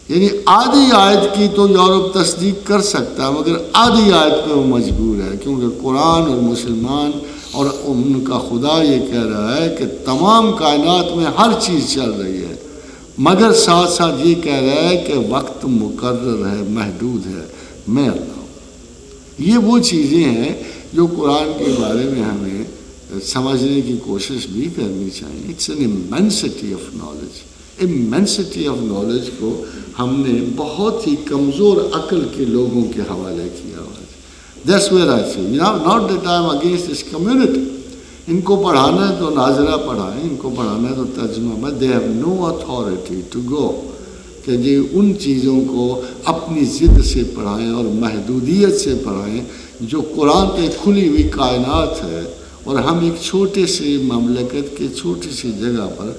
A: یعنی آدھی آیت کی تو یورپ تصدیق کر سکتا ہے، مگر آدھی آیت پہ وہ مجبور ہے، کیونکہ قرآن اور مسلمان اور ان کا خدا یہ کہہ رہا ہے کہ تمام کائنات میں ہر چیز چل رہی ہے، مگر ساتھ ساتھ یہ کہہ رہا ہے کہ وقت مقرر ہے، محدود ہے، میں اللہ ہوں۔ یہ وہ چیزیں ہیں جو قرآن کے بارے میں ہمیں سمجھنے کی کوشش بھی کرنی چاہیے۔ It's an immensity of knowledge, immensity of knowledge کو ہم نے بہت ہی کمزور عقل کے لوگوں کے حوالے کیا ہوا ہے۔ That's where I say, not that I am against this community. ان کو پڑھانا ہے تو ناظرہ پڑھائیں، ان کو پڑھانا ہے تو ترجمہ، but they have no authority to go کہ جی ان چیزوں کو اپنی ضد سے پڑھائیں اور محدودیت سے پڑھائیں جو قرآن کے کھلی ہوئی کائنات ہے، اور ہم ایک چھوٹے سے مملکت کے چھوٹی سی جگہ پر،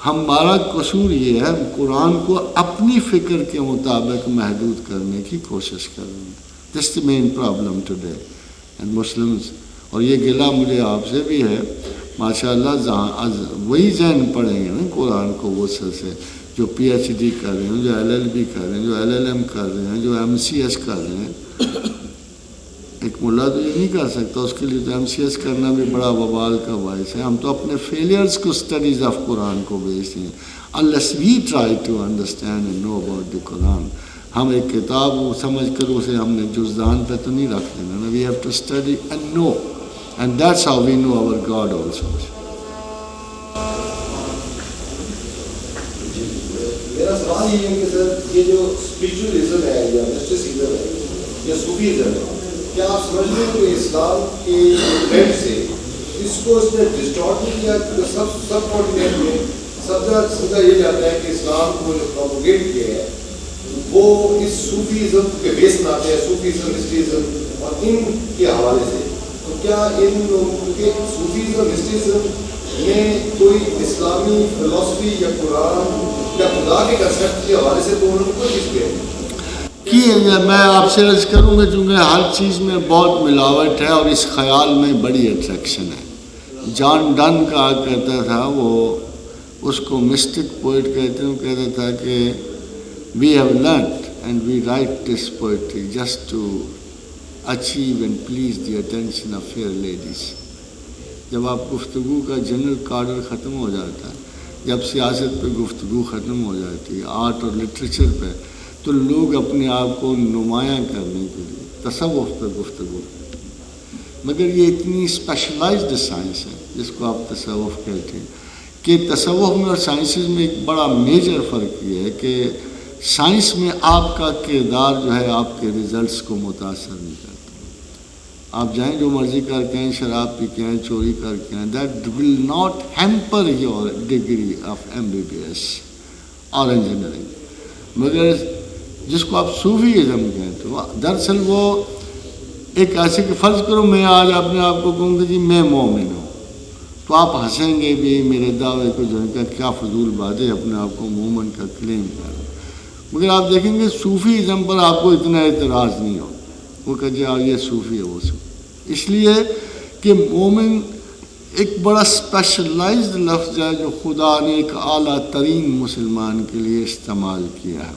A: ہمارا قصور یہ ہے قرآن کو اپنی فکر کے مطابق محدود کرنے کی کوشش کر رہے ہیں۔ That's the main problem today and Muslims۔ اور یہ گلہ مجھے آپ سے بھی ہے، ماشاءاللہ وہی ذہن پڑھیں گے نا قرآن کو وسعت سے، جو پی ایچ ڈی کر رہے ہیں، جو LLB کر رہے ہیں، جو LLM کر رہے ہیں، جو MCS کر رہے ہیں۔ ایک ملا تو یہ نہیں کر سکتا، اس کے لیے تو MCS کرنا بھی بڑا وبال کا باعث ہے۔ ہم تو اپنے فیلیئرز کو اسٹڈیز آف قرآن کو بھیجتے ہیں، unless we try to understand and know about the Quran۔ ہم ایک کتاب سمجھ کر اسے ہم نے جزدان پہ تو نہیں رکھ دینا نا، we have to study and know, and that's how we know our God also۔
D: سوال یہ ہے کہ سر یہ جو اسپریچولزم ہے یا مسٹسزم ہے یا صوفیزم ہے، کیا آپ سمجھ رہے ہیں کہ اسلام کے ہیڈ سے اس کو اس نے ڈسٹارٹ کیا؟ سب کانٹیننٹ میں سمجھا یہ جاتا ہے کہ اسلام کو جو پروپوگیٹ کیا ہے وہ اس صوفیزم کے بیس میں آتے ہیں، صوفیزم مسٹسزم اور ان کے حوالے سے. تو کیا ان لوگوں کے صوفیزم مسٹسزم میں کوئی اسلامی فلسفی یا قرآن یا خدا کے کنسیپٹ کے حوالے سے تو انہوں نے کوئی چیز کیا؟
A: میں آپ سے عرض کروں گا چونکہ ہر چیز میں بہت ملاوٹ ہے اور اس خیال میں بڑی اٹریکشن ہے. جان ڈن کہا کرتا تھا، وہ اس کو مسٹک پوئٹ کہتے ہیں، وہ کہتا تھا کہ we have learned and we write this poetry just to achieve and please the attention of fair ladies. جب آپ گفتگو کا جنرل کارڈر ختم ہو جاتا ہے، جب سیاست پہ گفتگو ختم ہو جاتی ہے، آرٹ اور لٹریچر پہ، تو لوگ اپنے آپ کو نمایاں کرنے کے لیے تصوف پہ گفتگو کرتے ہیں. مگر یہ اتنی اسپیشلائزڈ سائنس ہے جس کو آپ تصوف کہتے ہیں کہ تصوف میں اور سائنسز میں ایک بڑا میجر فرق یہ ہے کہ سائنس میں آپ کا کردار جو ہے آپ کے ریزلٹس کو متاثر نہیں کرتا. آپ جائیں جو مرضی کر کے آئیں، شراب پی کے آئیں، چوری کر کے آئیں، that will not hamper your degree of MBBS اور انجینئرنگ. مگر جس کو آپ صوفیزم کہتے ہو، دراصل وہ ایک ایسے کہ فرض کرو میں آج اپنے آپ کو کہوں کہ جی میں مومن ہوں، تو آپ ہنسیں گے بھی میرے دعوے کو جو ہے کیا فضول بات ہے اپنے آپ کو مومن کا کلیم کر. مگر آپ دیکھیں گے صوفیزم پر آپ کو اتنا اعتراض نہیں ہو، وہ کہ جی یہ صوفی ہے وہ صوفی. اس لیے کہ مومن ایک بڑا اسپیشلائزڈ لفظ ہے جو خدا نے ایک اعلیٰ ترین مسلمان کے لیے استعمال کیا ہے.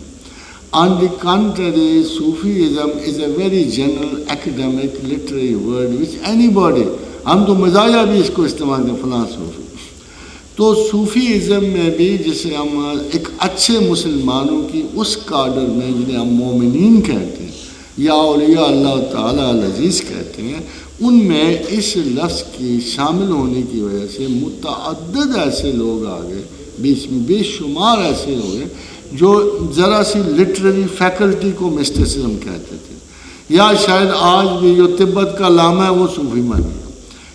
A: On the contrary, Sufism is a very general academic literary word which anybody، ہم تو مزایا بھی اس کو استعمال کریں فلاں صوفی. تو صوفیزم میں بھی جسے ہم ایک اچھے مسلمانوں کی اس کارڈر میں جنہیں ہم مومنین کہتے ہیں یا اولیاء اللہ تعالیٰ العزیز کہتے ہیں، ان میں اس لفظ کی شامل ہونے کی وجہ سے متعدد ایسے لوگ آ گئے، بیچ میں بے شمار ایسے لوگ ہیں جو ذرا سی لٹریری فیکلٹی کو مسٹسزم کہتے تھے، یا شاید آج بھی جو تبت کا لاما ہے وہ صوفی بن گیا،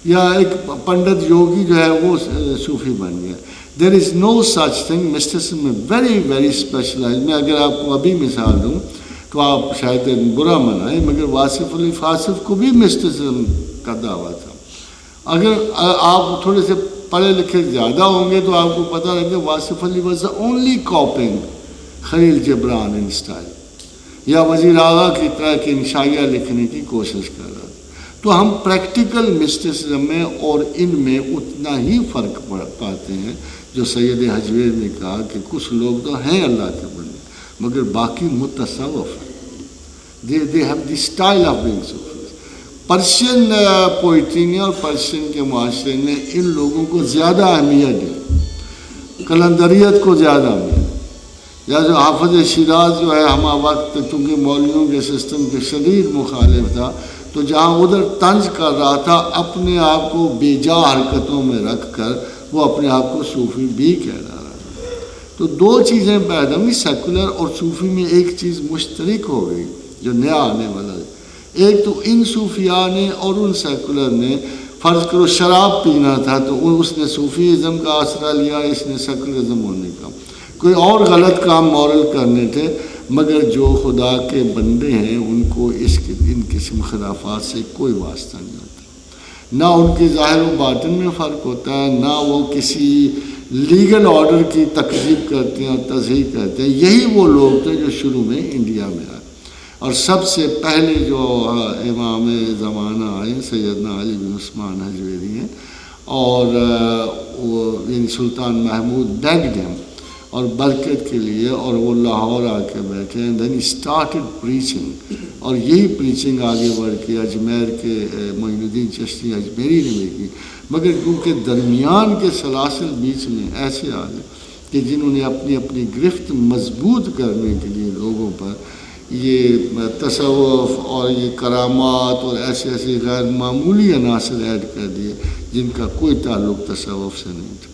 A: یا ایک پنڈت یوگی جو ہے وہ صوفی بن گیا. دیر از نو سچ تھنگ. مسٹسزم میں ویری ویری اسپیشلائز. میں اگر آپ کو ابھی مثال دوں تو آپ شاید برا منائیں، مگر واصف علی فاصف کو بھی مسٹسزم کا دعویٰ تھا. اگر آپ تھوڑے سے پڑھے لکھے زیادہ ہوں گے تو آپ کو پتہ لگے Wasif Ali was only copying Khalil Gibran in style, یا وزیر اعلیٰ کی طرح کے انشائیہ لکھنے کی کوشش کر رہا تھا. تو ہم پریکٹیکل مسٹسزم میں اور ان میں اتنا ہی فرق پاتے ہیں جو سید حجویر نے کہا کہ کچھ لوگ تو ہیں اللہ کے بندے مگر باقی متصوف ہیں. they have the style of being Sufis. Persian poetry نے اور پرشین کے معاشرے نے ان لوگوں کو زیادہ اہمیت دی، کلندریت کو زیادہ اہمیت. یا جو حافظ شیراز جو ہے ہمہ وقت چونکہ مولویوں کے سسٹم کے شدید مخالف تھا، تو جہاں ادھر طنز کر رہا تھا اپنے آپ کو بے جا حرکتوں میں رکھ کر وہ اپنے آپ کو صوفی بھی کہہ رہا تھا. تو دو چیزیں پیدا ہوئی، سیکولر اور صوفی میں ایک چیز مشترک ہو گئی جو نیا آنے والا ہے. ایک تو ان صوفیاء نے اور ان سیکولر نے فرض کرو شراب پینا تھا تو اس نے صوفیزم کا آسرا لیا، اس نے سیکولرزم ہونے کا. کوئی اور غلط کام مورل کرنے تھے، مگر جو خدا کے بندے ہیں ان کو ان قسم خلافات سے کوئی واسطہ نہیں ہوتا. نہ ان کے ظاہر و باطن میں فرق ہوتا ہے، نہ وہ کسی لیگل آرڈر کی تکذیب کرتے ہیں اور تصحیح کرتے ہیں. یہی وہ لوگ تھے جو شروع میں انڈیا میں آئے، اور سب سے پہلے جو امام زمانہ آئے سیدنا علی بن عثمان حجویری ہیں، اور وہ یعنی سلطان محمود بیگڈ ہیں اور برکت کے لیے، اور وہ لاہور آ کے بیٹھے ہیں. دین اسٹارٹڈ پریچنگ، اور یہی پریچنگ آگے بڑھ کے اجمیر کے معین الدین چشتی اجمیری نے بھی کی. مگر کیونکہ درمیان کے سلاسل بیچ میں ایسے آ گئے کہ جنہوں نے اپنی اپنی گرفت مضبوط کرنے کے لیے لوگوں پر یہ تصوف اور یہ کرامات اور ایسے ایسے غیر معمولی عناصر ایڈ کر دیے جن کا کوئی تعلق تصوف سے نہیں تھا.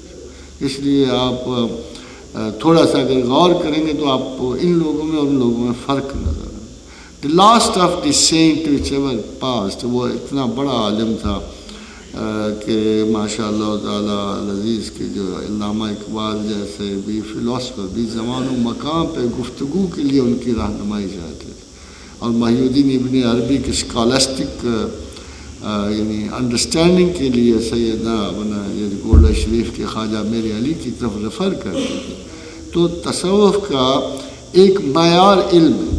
A: اس لیے آپ تھوڑا سا اگر غور کریں گے تو آپ کو ان لوگوں میں اور ان لوگوں میں فرق نظر آئے. The last of the saint which ever passed, وہ اتنا بڑا عالم تھا کہ ماشاء اللہ تعالیٰ العزیز کے جو علامہ اقبال جیسے بھی فلاسفر بھی زمان و مقام پہ گفتگو کے لیے ان کی رہنمائی چاہتے تھے، اور محی الدین ابن عربی کے اسکالسٹک یعنی انڈرسٹینڈنگ کے لیے سیدنا اپنا گولڈا شریف کے خواجہ میر علی کی طرف ریفر کرتے تھے. تو تصوف کا ایک معیار علم ہے،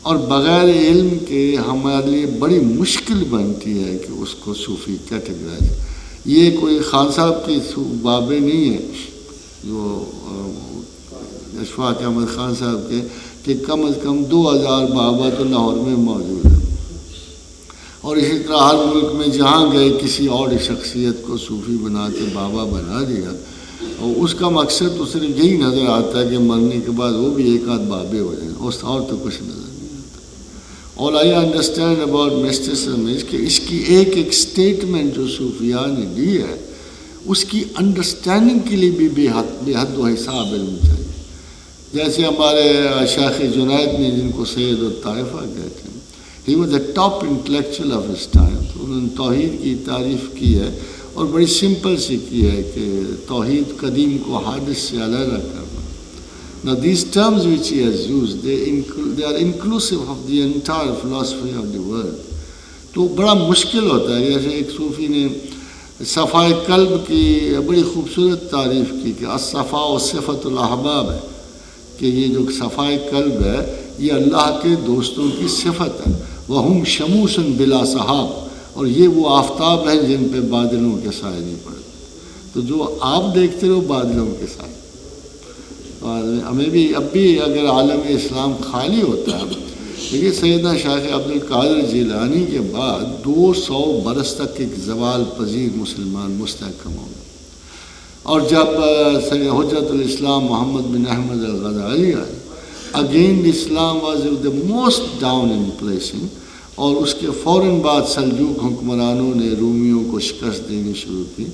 A: اور بغیر علم کے ہمارے لیے بڑی مشکل بنتی ہے کہ اس کو صوفی کیٹیگرائز. یہ کوئی خان صاحب کی بابیں نہیں ہیں جو اشفاق احمد خان صاحب کے، کہ کم از کم 2000 بابا تو لاہور میں موجود ہیں، اور اسی طرح ہر ملک میں جہاں گئے کسی اور شخصیت کو صوفی بنا کے بابا بنا دیا، اور اس کا مقصد تو صرف یہی نظر آتا ہے کہ مرنے کے بعد وہ بھی ایک آدھ بابے ہو جائیں، اس اور تو کچھ نظر نہیں. All I understand about mysticism is کہ اس کی ایک ایک سٹیٹمنٹ جو صوفیاء نے دی ہے اس کی انڈرسٹینڈنگ کے لیے بھی بے حد و حساب علم چاہیے. جیسے ہمارے شیخ جنید نے، جن کو سید الطائفہ کہتے ہیں، he was the top intellectual of his time. انہوں نے توحید کی تعریف کی ہے اور بڑی سمپل سی کی ہے کہ توحید قدیم کو حادث سے علیحدہ کرنا. Now these terms which he has used, they are inclusive of the entire philosophy of the world. تو بڑا مشکل ہوتا ہے. جیسے ایک صوفی نے صفائے قلب کی بڑی خوبصورت تعریف کی کہ الصفاء صفت الاحباب ہے، کہ یہ جو صفائے قلب ہے یہ اللہ کے دوستوں کی صفت ہے. وَهُمْ شَمُوسٌ بِلَا سَحَاب، اور یہ وہ آفتاب ہیں جن پہ بادلوں کے سائے نہیں پڑتے. تو جو آپ دیکھتے ہو بادلوں کے سائے، ہمیں بھی اب بھی اگر عالم اسلام خالی ہوتا ہے، دیکھیے سیدنا شیخ عبد القادر جیلانی کے بعد 200 برس تک ایک زوال پذیر مسلمان مستحکم ہو گئے، اور جب حجت الاسلام محمد بن احمد الغزالی آئے، again Islam was the most down in placing, اور اس کے فوراً بعد سلجوق حکمرانوں نے رومیوں کو شکست دینی شروع کی.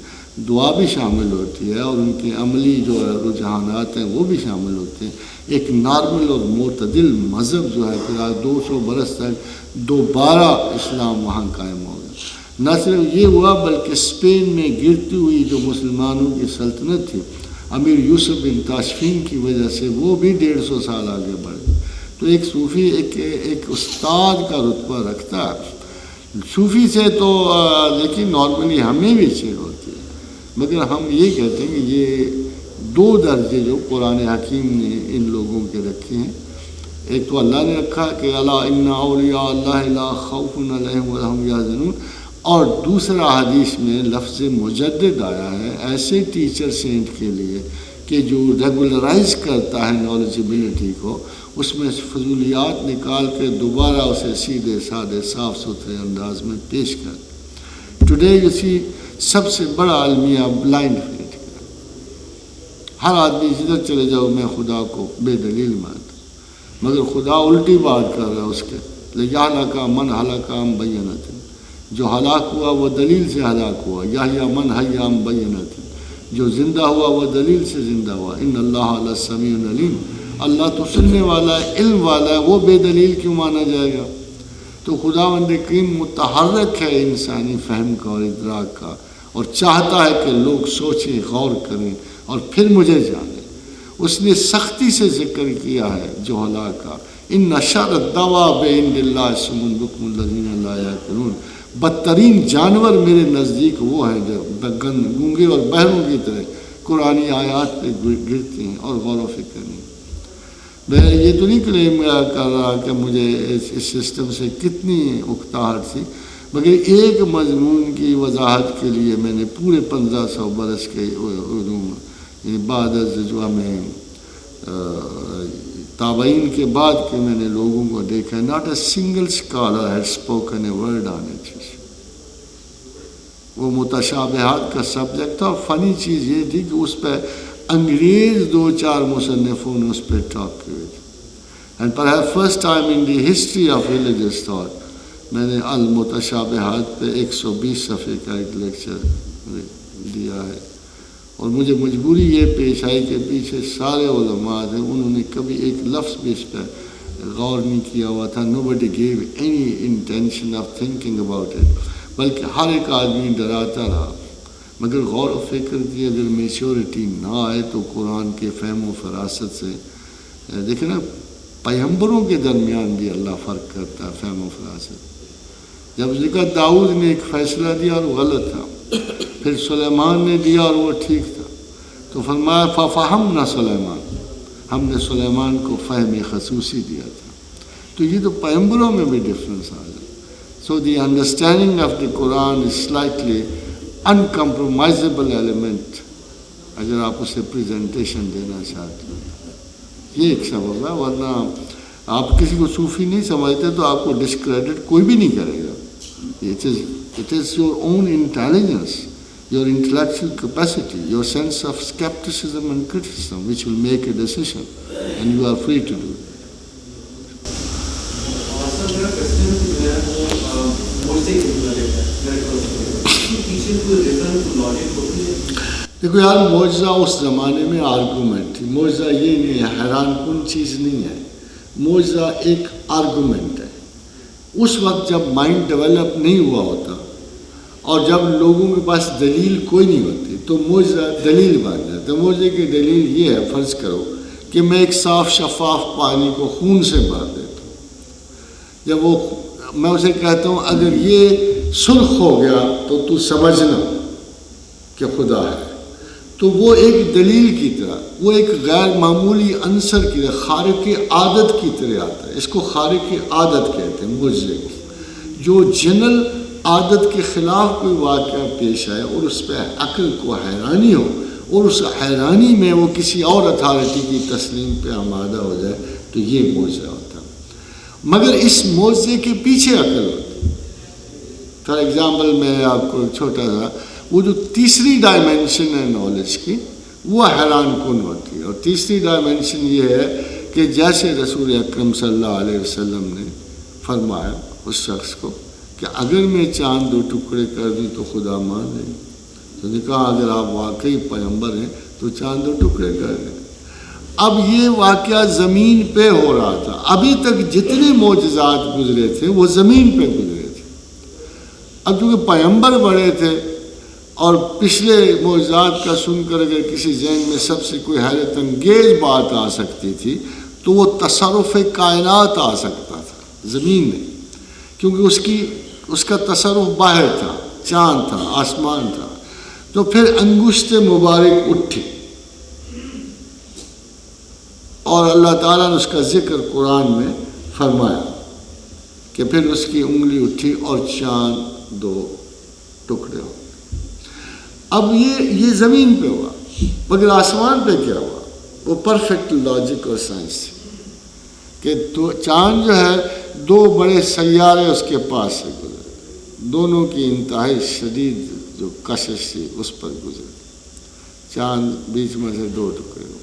A: دعا بھی شامل ہوتی ہے اور ان کے عملی جو رجحانات ہیں وہ بھی شامل ہوتے ہیں. ایک نارمل اور معتدل مذہب جو ہے کہ 200 برس تک دوبارہ اسلام وہاں قائم ہو گیا. نہ صرف یہ ہوا بلکہ اسپین میں گرتی ہوئی جو مسلمانوں کی سلطنت تھی، امیر یوسف بن تاشفین کی وجہ سے وہ بھی 150 سال آگے بڑھ گئی. تو ایک صوفی ایک استاد کا رتبہ رکھتا ہے. صوفی سے تو لیکن نارملی ہمیں بھی چیز ہوتی ہے، مگر ہم یہ کہتے ہیں کہ یہ 2 درجے جو قرآن حکیم نے ان لوگوں کے رکھے ہیں. ایک تو اللہ نے رکھا کہ الا ان اولیاء اللہ لا خوف علیہم ولا هم یحزنون، اور دوسرا حدیث میں لفظ مجدد آیا ہے ایسے ٹیچر سینٹ کے لیے کہ جو ریگولرائز کرتا ہے نالجبلٹی کو، اس میں فضولیات نکال کے دوبارہ اسے سیدھے سادے صاف ستھرے انداز میں پیش کرتا. ٹوڈے یو سی سب سے بڑا المیہ بلائنڈ فیٹ کا، ہر آدمی جدھر چلے جاؤ میں خدا کو بے دلیل مانتا، مگر خدا الٹی بات کر رہا ہے اس کے لِيَهْلَكَ مَنْ هَلَكَ عَنْ بَيِّنَةٍ، جو ہلاک ہوا وہ دلیل سے ہلاک ہوا. یحییٰ مَنْ حَیَّ عَنْ بَيِّنَةٍ، جو زندہ ہوا وہ دلیل سے زندہ ہوا. ان اللہ لَسَمِيعٌ عَلِيمٌ، اللہ تو سننے والا ہے، علم والا ہے، وہ بے دلیل کیوں مانا جائے گا؟ تو خداوند کریم متحرک ہے انسانی فہم کا اور ادراک کا، اور چاہتا ہے کہ لوگ سوچیں، غور کریں اور پھر مجھے جانیں. اس نے سختی سے ذکر کیا ہے جو ہلاک کا، ان شر الدواب عند اللہ صم البکم الذین لا یعقلون، بدترین جانور میرے نزدیک وہ ہیں جو گونگے اور بہروں کی طرح قرآنی آیات پہ گرتے ہیں اور غور و فکر نہیں. میں یہ تو نہیں کلیم کر رہا کہ مجھے اس سسٹم سے کتنی اکتاہٹ تھی، مگر ایک مضمون کی وضاحت کے لیے میں نے پورے 1500 برس کے علوم بعد از جو ہمیں تابعین کے بعد کہ میں نے لوگوں کو دیکھا، not a single scholar had spoken a word on it. وہ متشابہات کا سبجیکٹ تھا، اور فنی چیز یہ تھی کہ اس پہ انگریز 2-4 مصنفوں نے اس پہ ٹاک کیے تھے. And perhaps first time in the history of religious thought میں نے المتشابہات پہ 120 صفحے کا ایک لیکچر دیا ہے، اور مجھے مجبوری یہ پیش آئی کہ پیچھے سارے علماء تھے، انہوں نے کبھی ایک لفظ بھی اس پہ غور نہیں کیا ہوا تھا. nobody gave any intention of thinking about it، بلکہ ہر ایک آدمی ڈراتا رہا. مگر غور و فکر کی اگر میچورٹی نہ آئے تو قرآن کے فہم و فراست سے دیکھیں نا، پیغمبروں کے درمیان بھی اللہ فرق کرتا ہے فہم و فراست. جب ذکر داؤد نے ایک فیصلہ دیا اور وہ غلط تھا، پھر سلیمان نے دیا اور وہ ٹھیک تھا، تو فرمایا ففہمنا سلیمان، ہم نے سلیمان کو فہم خصوصی دیا تھا. تو یہ تو پیغمبروں میں بھی ڈفرینس آ جائے. So the understanding of the قرآن از سلائٹلی انکمپرومائزیبل ایلیمنٹ اگر آپ اسے پریزنٹیشن دینا چاہتے ہیں. یہ ایک سبب ہے، ورنہ آپ کسی کو صوفی نہیں سمجھتے تو آپ کو ڈسکریڈٹ کوئی بھی نہیں کرے گا. It is your own intelligence, your intellectual capacity, your sense of skepticism and criticism which will make a decision, and you are free to do it. دیکھو یار، معجزہ اس زمانے میں آرگومنٹ تھی. معجزہ یہ نہیں ہے، حیران کن چیز نہیں ہے. معجزہ ایک آرگومنٹ ہے. اس وقت جب مائنڈ ڈیولپ نہیں ہوا ہوتا اور جب لوگوں کے پاس دلیل کوئی نہیں ہوتی تو معجزہ دلیل بن جاتا. معجزے کی دلیل یہ ہے، فرض کرو کہ میں ایک صاف شفاف پانی کو خون سے بھر دیتا ہوں. جب وہ میں اسے کہتا ہوں اگر یہ سرخ ہو گیا تو تو سمجھنا کہ خدا ہے، تو وہ ایک دلیل کی طرح، وہ ایک غیر معمولی عنصر کی طرح، خارق عادت کی طرح آتا ہے. اس کو خارق عادت کہتے ہیں معجزے کو. جو جنرل عادت کے خلاف کوئی واقعہ پیش آئے اور اس پہ عقل کو حیرانی ہو اور اس حیرانی میں وہ کسی اور اتھارٹی کی تسلیم پہ آمادہ ہو جائے تو یہ معجزہ ہوتا ہے. مگر اس معجزے کے پیچھے عقل ہوتی. فار ایگزامپل میں آپ کو چھوٹا سا، وہ جو تیسری ڈائمینشن ہے نالج کی، وہ حیران کن ہوتی ہے. اور تیسری ڈائمینشن یہ ہے کہ جیسے رسول اکرم صلی اللہ علیہ وسلم نے فرمایا اس شخص کو کہ اگر میں چاند 2 ٹکڑے کر دوں تو خدا مان لے. تو نے کہا اگر آپ واقعی پیغمبر ہیں تو چاند 2 ٹکڑے کر دیں. اب یہ واقعہ زمین پہ ہو رہا تھا. ابھی تک جتنے معجزات گزرے تھے وہ زمین پہ گزرے تھے. اب چونکہ پیغمبر بڑے تھے اور پچھلے معجزات کا سن کر اگر کسی ذہن میں سب سے کوئی حیرت انگیز بات آ سکتی تھی تو وہ تصرف کائنات آ سکتا تھا زمین میں، کیونکہ اس کا تصرف باہر تھا، چاند تھا، آسمان تھا. تو پھر انگشت مبارک اٹھی اور اللہ تعالیٰ نے اس کا ذکر قرآن میں فرمایا کہ پھر اس کی انگلی اٹھی اور چاند 2 ٹکڑے ہو. اب یہ زمین پہ ہوا، مگر آسمان پہ کیا ہوا؟ وہ پرفیکٹ لاجک اور سائنس تھی کہ تو چاند جو ہے 2 بڑے سیارے اس کے پاس سے گزرے، دونوں کی انتہائی شدید جو کشش تھی اس پر گزرے. چاند بیچ میں سے 2 ٹکڑے ہوا.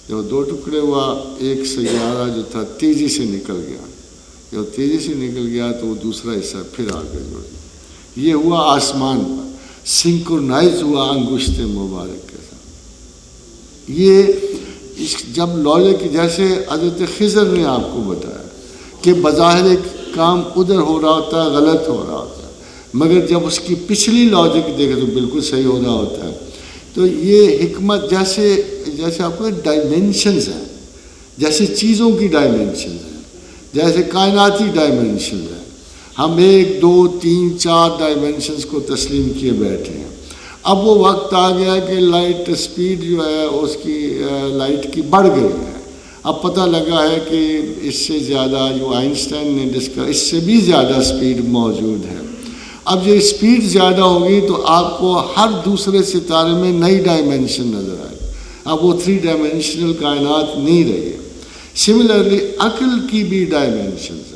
A: جب 2 ٹکڑے ہوا، ایک سیارہ جو تھا تیزی سے نکل گیا. جب تیزی سے نکل گیا تو وہ دوسرا حصہ پھر آگے جڑ گیا. یہ ہوا آسمان پر، سنکرونائز ہوا انگشت مبارک کے ساتھ. یہ جب لاجک جیسے حضرت خضر نے آپ کو بتایا کہ بظاہر ایک کام ادھر ہو رہا ہوتا ہے، غلط ہو رہا ہوتا ہے، مگر جب اس کی پچھلی لاجک دیکھے تو بالکل صحیح ہو رہا ہوتا ہے. تو یہ حکمت جیسے آپ کو ڈائمینشنز ہیں، جیسے چیزوں کی ڈائمینشنز ہیں، جیسے کائناتی ڈائمینشنز ہیں. ہم 1 2 3 4 ڈائمینشنز کو تسلیم کیے بیٹھے ہیں. اب وہ وقت آ گیا کہ لائٹ سپیڈ جو ہے اس کی لائٹ کی بڑھ گئی ہے. اب پتہ لگا ہے کہ اس سے زیادہ جو آئنسٹائن نے ڈسکور، اس سے بھی زیادہ سپیڈ موجود ہے. اب یہ سپیڈ زیادہ ہوگی تو آپ کو ہر دوسرے ستارے میں نئی ڈائمینشن نظر آئے. اب وہ 3 ڈائمینشنل کائنات نہیں رہی ہے. سملرلی عقل کی بھی ڈائمینشنز ہیں.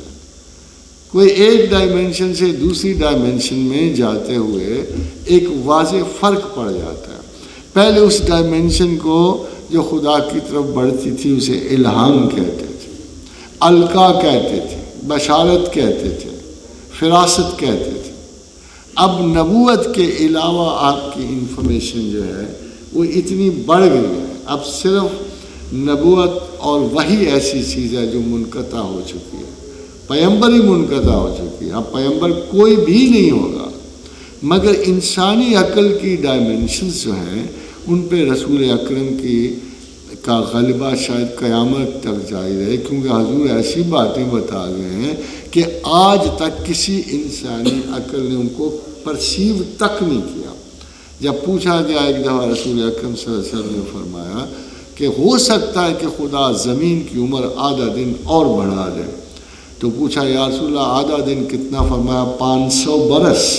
A: کوئی ایک ڈائمینشن سے دوسری ڈائمینشن میں جاتے ہوئے ایک واضح فرق پڑ جاتا ہے. پہلے اس ڈائمینشن کو جو خدا کی طرف بڑھتی تھی اسے الہام کہتے تھے، القا کہتے تھے، بشارت کہتے تھے، فراست کہتے تھے. اب نبوت کے علاوہ آپ کی انفارمیشن جو ہے وہ اتنی بڑھ گئی ہے. اب صرف نبوت اور وحی ایسی چیز ہے جو منقطع ہو چکی ہے. پیغمبر ہی منقطع ہو چکی ہے. اب پیغمبر کوئی بھی نہیں ہوگا، مگر انسانی عقل کی ڈائمنشنز جو ہیں ان پہ رسول اکرم کا غلبہ شاید قیامت تک جاری رہے، کیونکہ حضور ایسی باتیں بتا گئے ہیں کہ آج تک کسی انسانی عقل نے ان کو پرسیو تک نہیں کیا. جب پوچھا گیا ایک دفعہ رسول اکرم صلی اللہ علیہ وسلم نے فرمایا کہ ہو سکتا ہے کہ خدا زمین کی عمر آدھا دن اور بڑھا دے. تو پوچھا یا رسول اللہ آدھا دن کتنا؟ فرمایا 500 برس.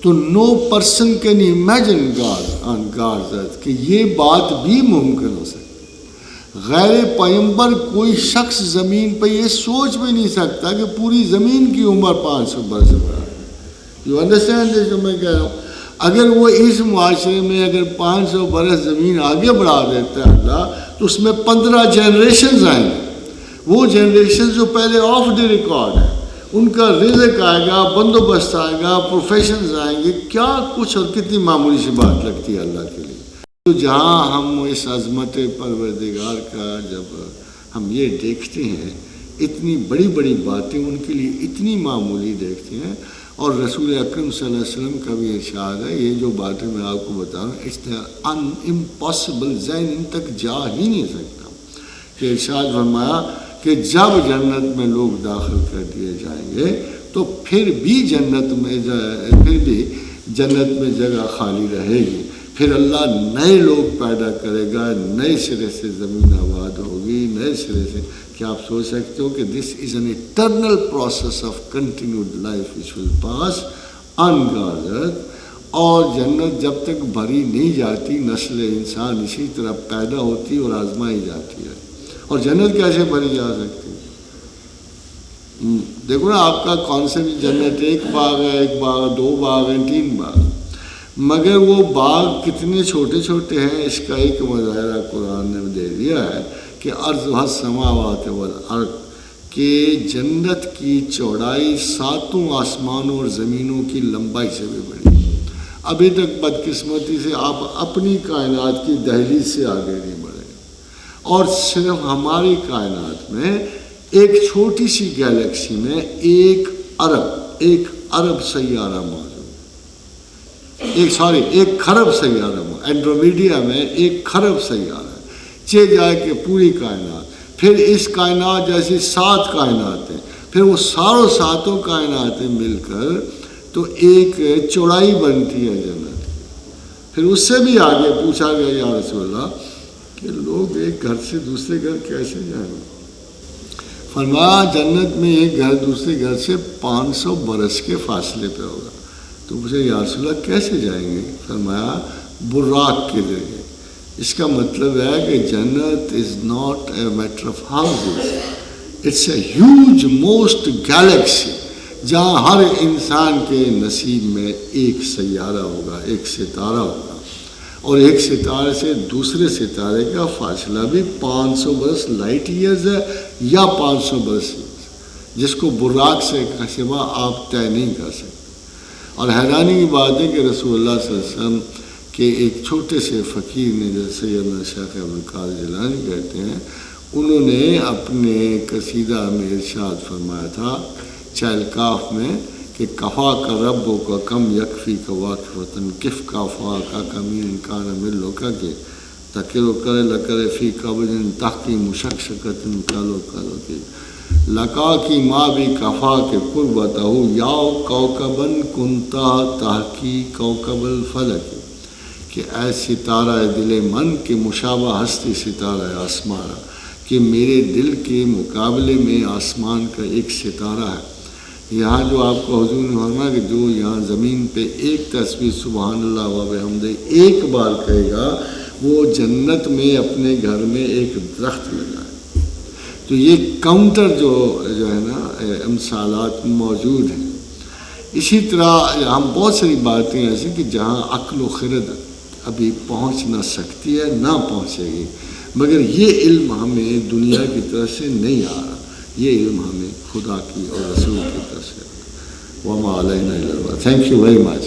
A: تو no person can imagine God on God's earth کہ یہ بات بھی ممکن ہو سکتی. غیر پیغمبر کوئی شخص زمین پہ یہ سوچ بھی نہیں سکتا کہ پوری زمین کی عمر 500 برس بڑھا. یو انڈرسٹینڈ جو میں کہہ رہا ہوں؟ اگر وہ اس معاشرے میں اگر 500 برس زمین آگے بڑھا دیتا ہے اللہ، تو اس میں 15 جنریشنز آئیں گے. وہ جنریشنز جو پہلے آف دی ریکارڈ ہیں، ان کا رزق آئے گا، بندوبست آئے گا، پروفیشنز آئیں گے. کیا کچھ اور کتنی معمولی سی بات لگتی ہے اللہ کے لیے. تو جہاں ہم اس عظمت پروردگار کا جب ہم یہ دیکھتے ہیں، اتنی بڑی بڑی باتیں ان کے لیے اتنی معمولی دیکھتے ہیں. اور رسول اکرم صلی اللہ علیہ وسلم کا بھی ارشاد ہے، یہ جو باتیں میں آپ کو بتا رہا ہوں اٹس امپاسبل، ذہن ان تک جا ہی نہیں سکتا. کہ ارشاد فرمایا کہ جب جنت میں لوگ داخل کر دیے جائیں گے تو پھر بھی جنت میں جگہ خالی رہے گی. پھر اللہ نئے لوگ پیدا کرے گا، نئے سرے سے زمین آباد ہوگی، نئے سرے سے. کیا آپ سوچ سکتے ہو کہ this is an eternal process of continued life which will pass on God's earth. اور جنت جب تک بھری نہیں جاتی، نسل انسان اسی طرح پیدا ہوتی اور آزمائی جاتی ہے. اور جنت کیسے بھری جا سکتی؟ دیکھو نا، آپ کا کانسیپٹ جنت ایک باغ ہے، ایک باغ، 2 باغ ہیں، 3 باغ، مگر وہ باغ کتنے چھوٹے چھوٹے ہیں اس کا ایک مظاہرہ قرآن نے دے دیا ہے کہ ارضها السماوات والارض، کہ جنت کی چوڑائی 7 آسمانوں اور زمینوں کی لمبائی سے بھی بڑی. ابھی تک بدقسمتی سے آپ اپنی کائنات کی دہلیز سے آگے نہیں بڑھے. اور صرف ہماری کائنات میں ایک چھوٹی سی گیلیکسی میں 1 ارب سیارہ موجود، 1 خرب سیارہ موجود. اینڈرومیڈیا میں 1 خرب سیارہ ہے. چہ جائے کہ پوری کائنات، پھر اس کائنات جیسی 7 کائنات ہیں، پھر وہ ساتوں کائناتیں مل کر تو ایک چوڑائی بنتی ہے جنت. پھر اس سے بھی آگے پوچھا گیا یا رسول اللہ کہ لوگ ایک گھر سے دوسرے گھر کیسے جائیں گے؟ فرمایا جنت میں ایک گھر دوسرے گھر سے 500 برس کے فاصلے پہ ہوگا. تو پوچھا یا رسول اللہ کیسے جائیں گے؟ فرمایا براق کے ذریعے. اس کا مطلب ہے کہ جنت is not a matter of houses, it's a huge most galaxy, جہاں ہر انسان کے نصیب میں ایک سیارہ ہوگا، ایک ستارہ ہوگا. اور ایک ستارے سے دوسرے ستارے کا فاصلہ بھی 500 برس لائٹ ایئرز ہے یا 500 برس، جس کو براق سے سوا آپ طے نہیں کر سکتے. اور حیرانی کی بات ہے کہ رسول اللہ صلی اللہ علیہ وسلم کے ایک چھوٹے سے فقیر نے، جیسے سیدنا شیخ عبدالقادر جیلانی کہتے ہیں، انہوں نے اپنے قصیدہ میں ارشاد فرمایا تھا چہلکاف میں کہ کفا کا رب کا کم یکفی کا واقف وطن کف کا فا کا کمین کان ملو کا کے تکرو کرے لکرے فی قبضن تحقی مشکشکتن کالو کے لکا کی ماں بھی کفا کے قربتہ یاو کوکبن کنتا تحقی کوکب الفلک، کہ اے ستارہ دل من کے مشابہ ہستی ستارہ آسمانہ، کہ میرے دل کے مقابلے میں آسمان کا ایک ستارہ ہے. یہاں جو آپ کو حضور نے فرمایا کہ جو یہاں زمین پہ ایک تسبیح سبحان اللہ و بحمدہ ایک بار کہے گا، وہ جنت میں اپنے گھر میں ایک درخت لگائے. تو یہ کاؤنٹر جو ہے نا امثالات موجود ہیں. اسی طرح ہم بہت ساری باتیں ایسی کہ جہاں عقل و خرد ابھی پہنچ نہ سکتی ہے، نہ پہنچے گی، مگر یہ علم ہمیں دنیا کی طرف سے نہیں آ رہا، یہ علم ہمیں خدا کی اور رسول کی طرف سے. وما علینا الا البلاغ. Thank you very much.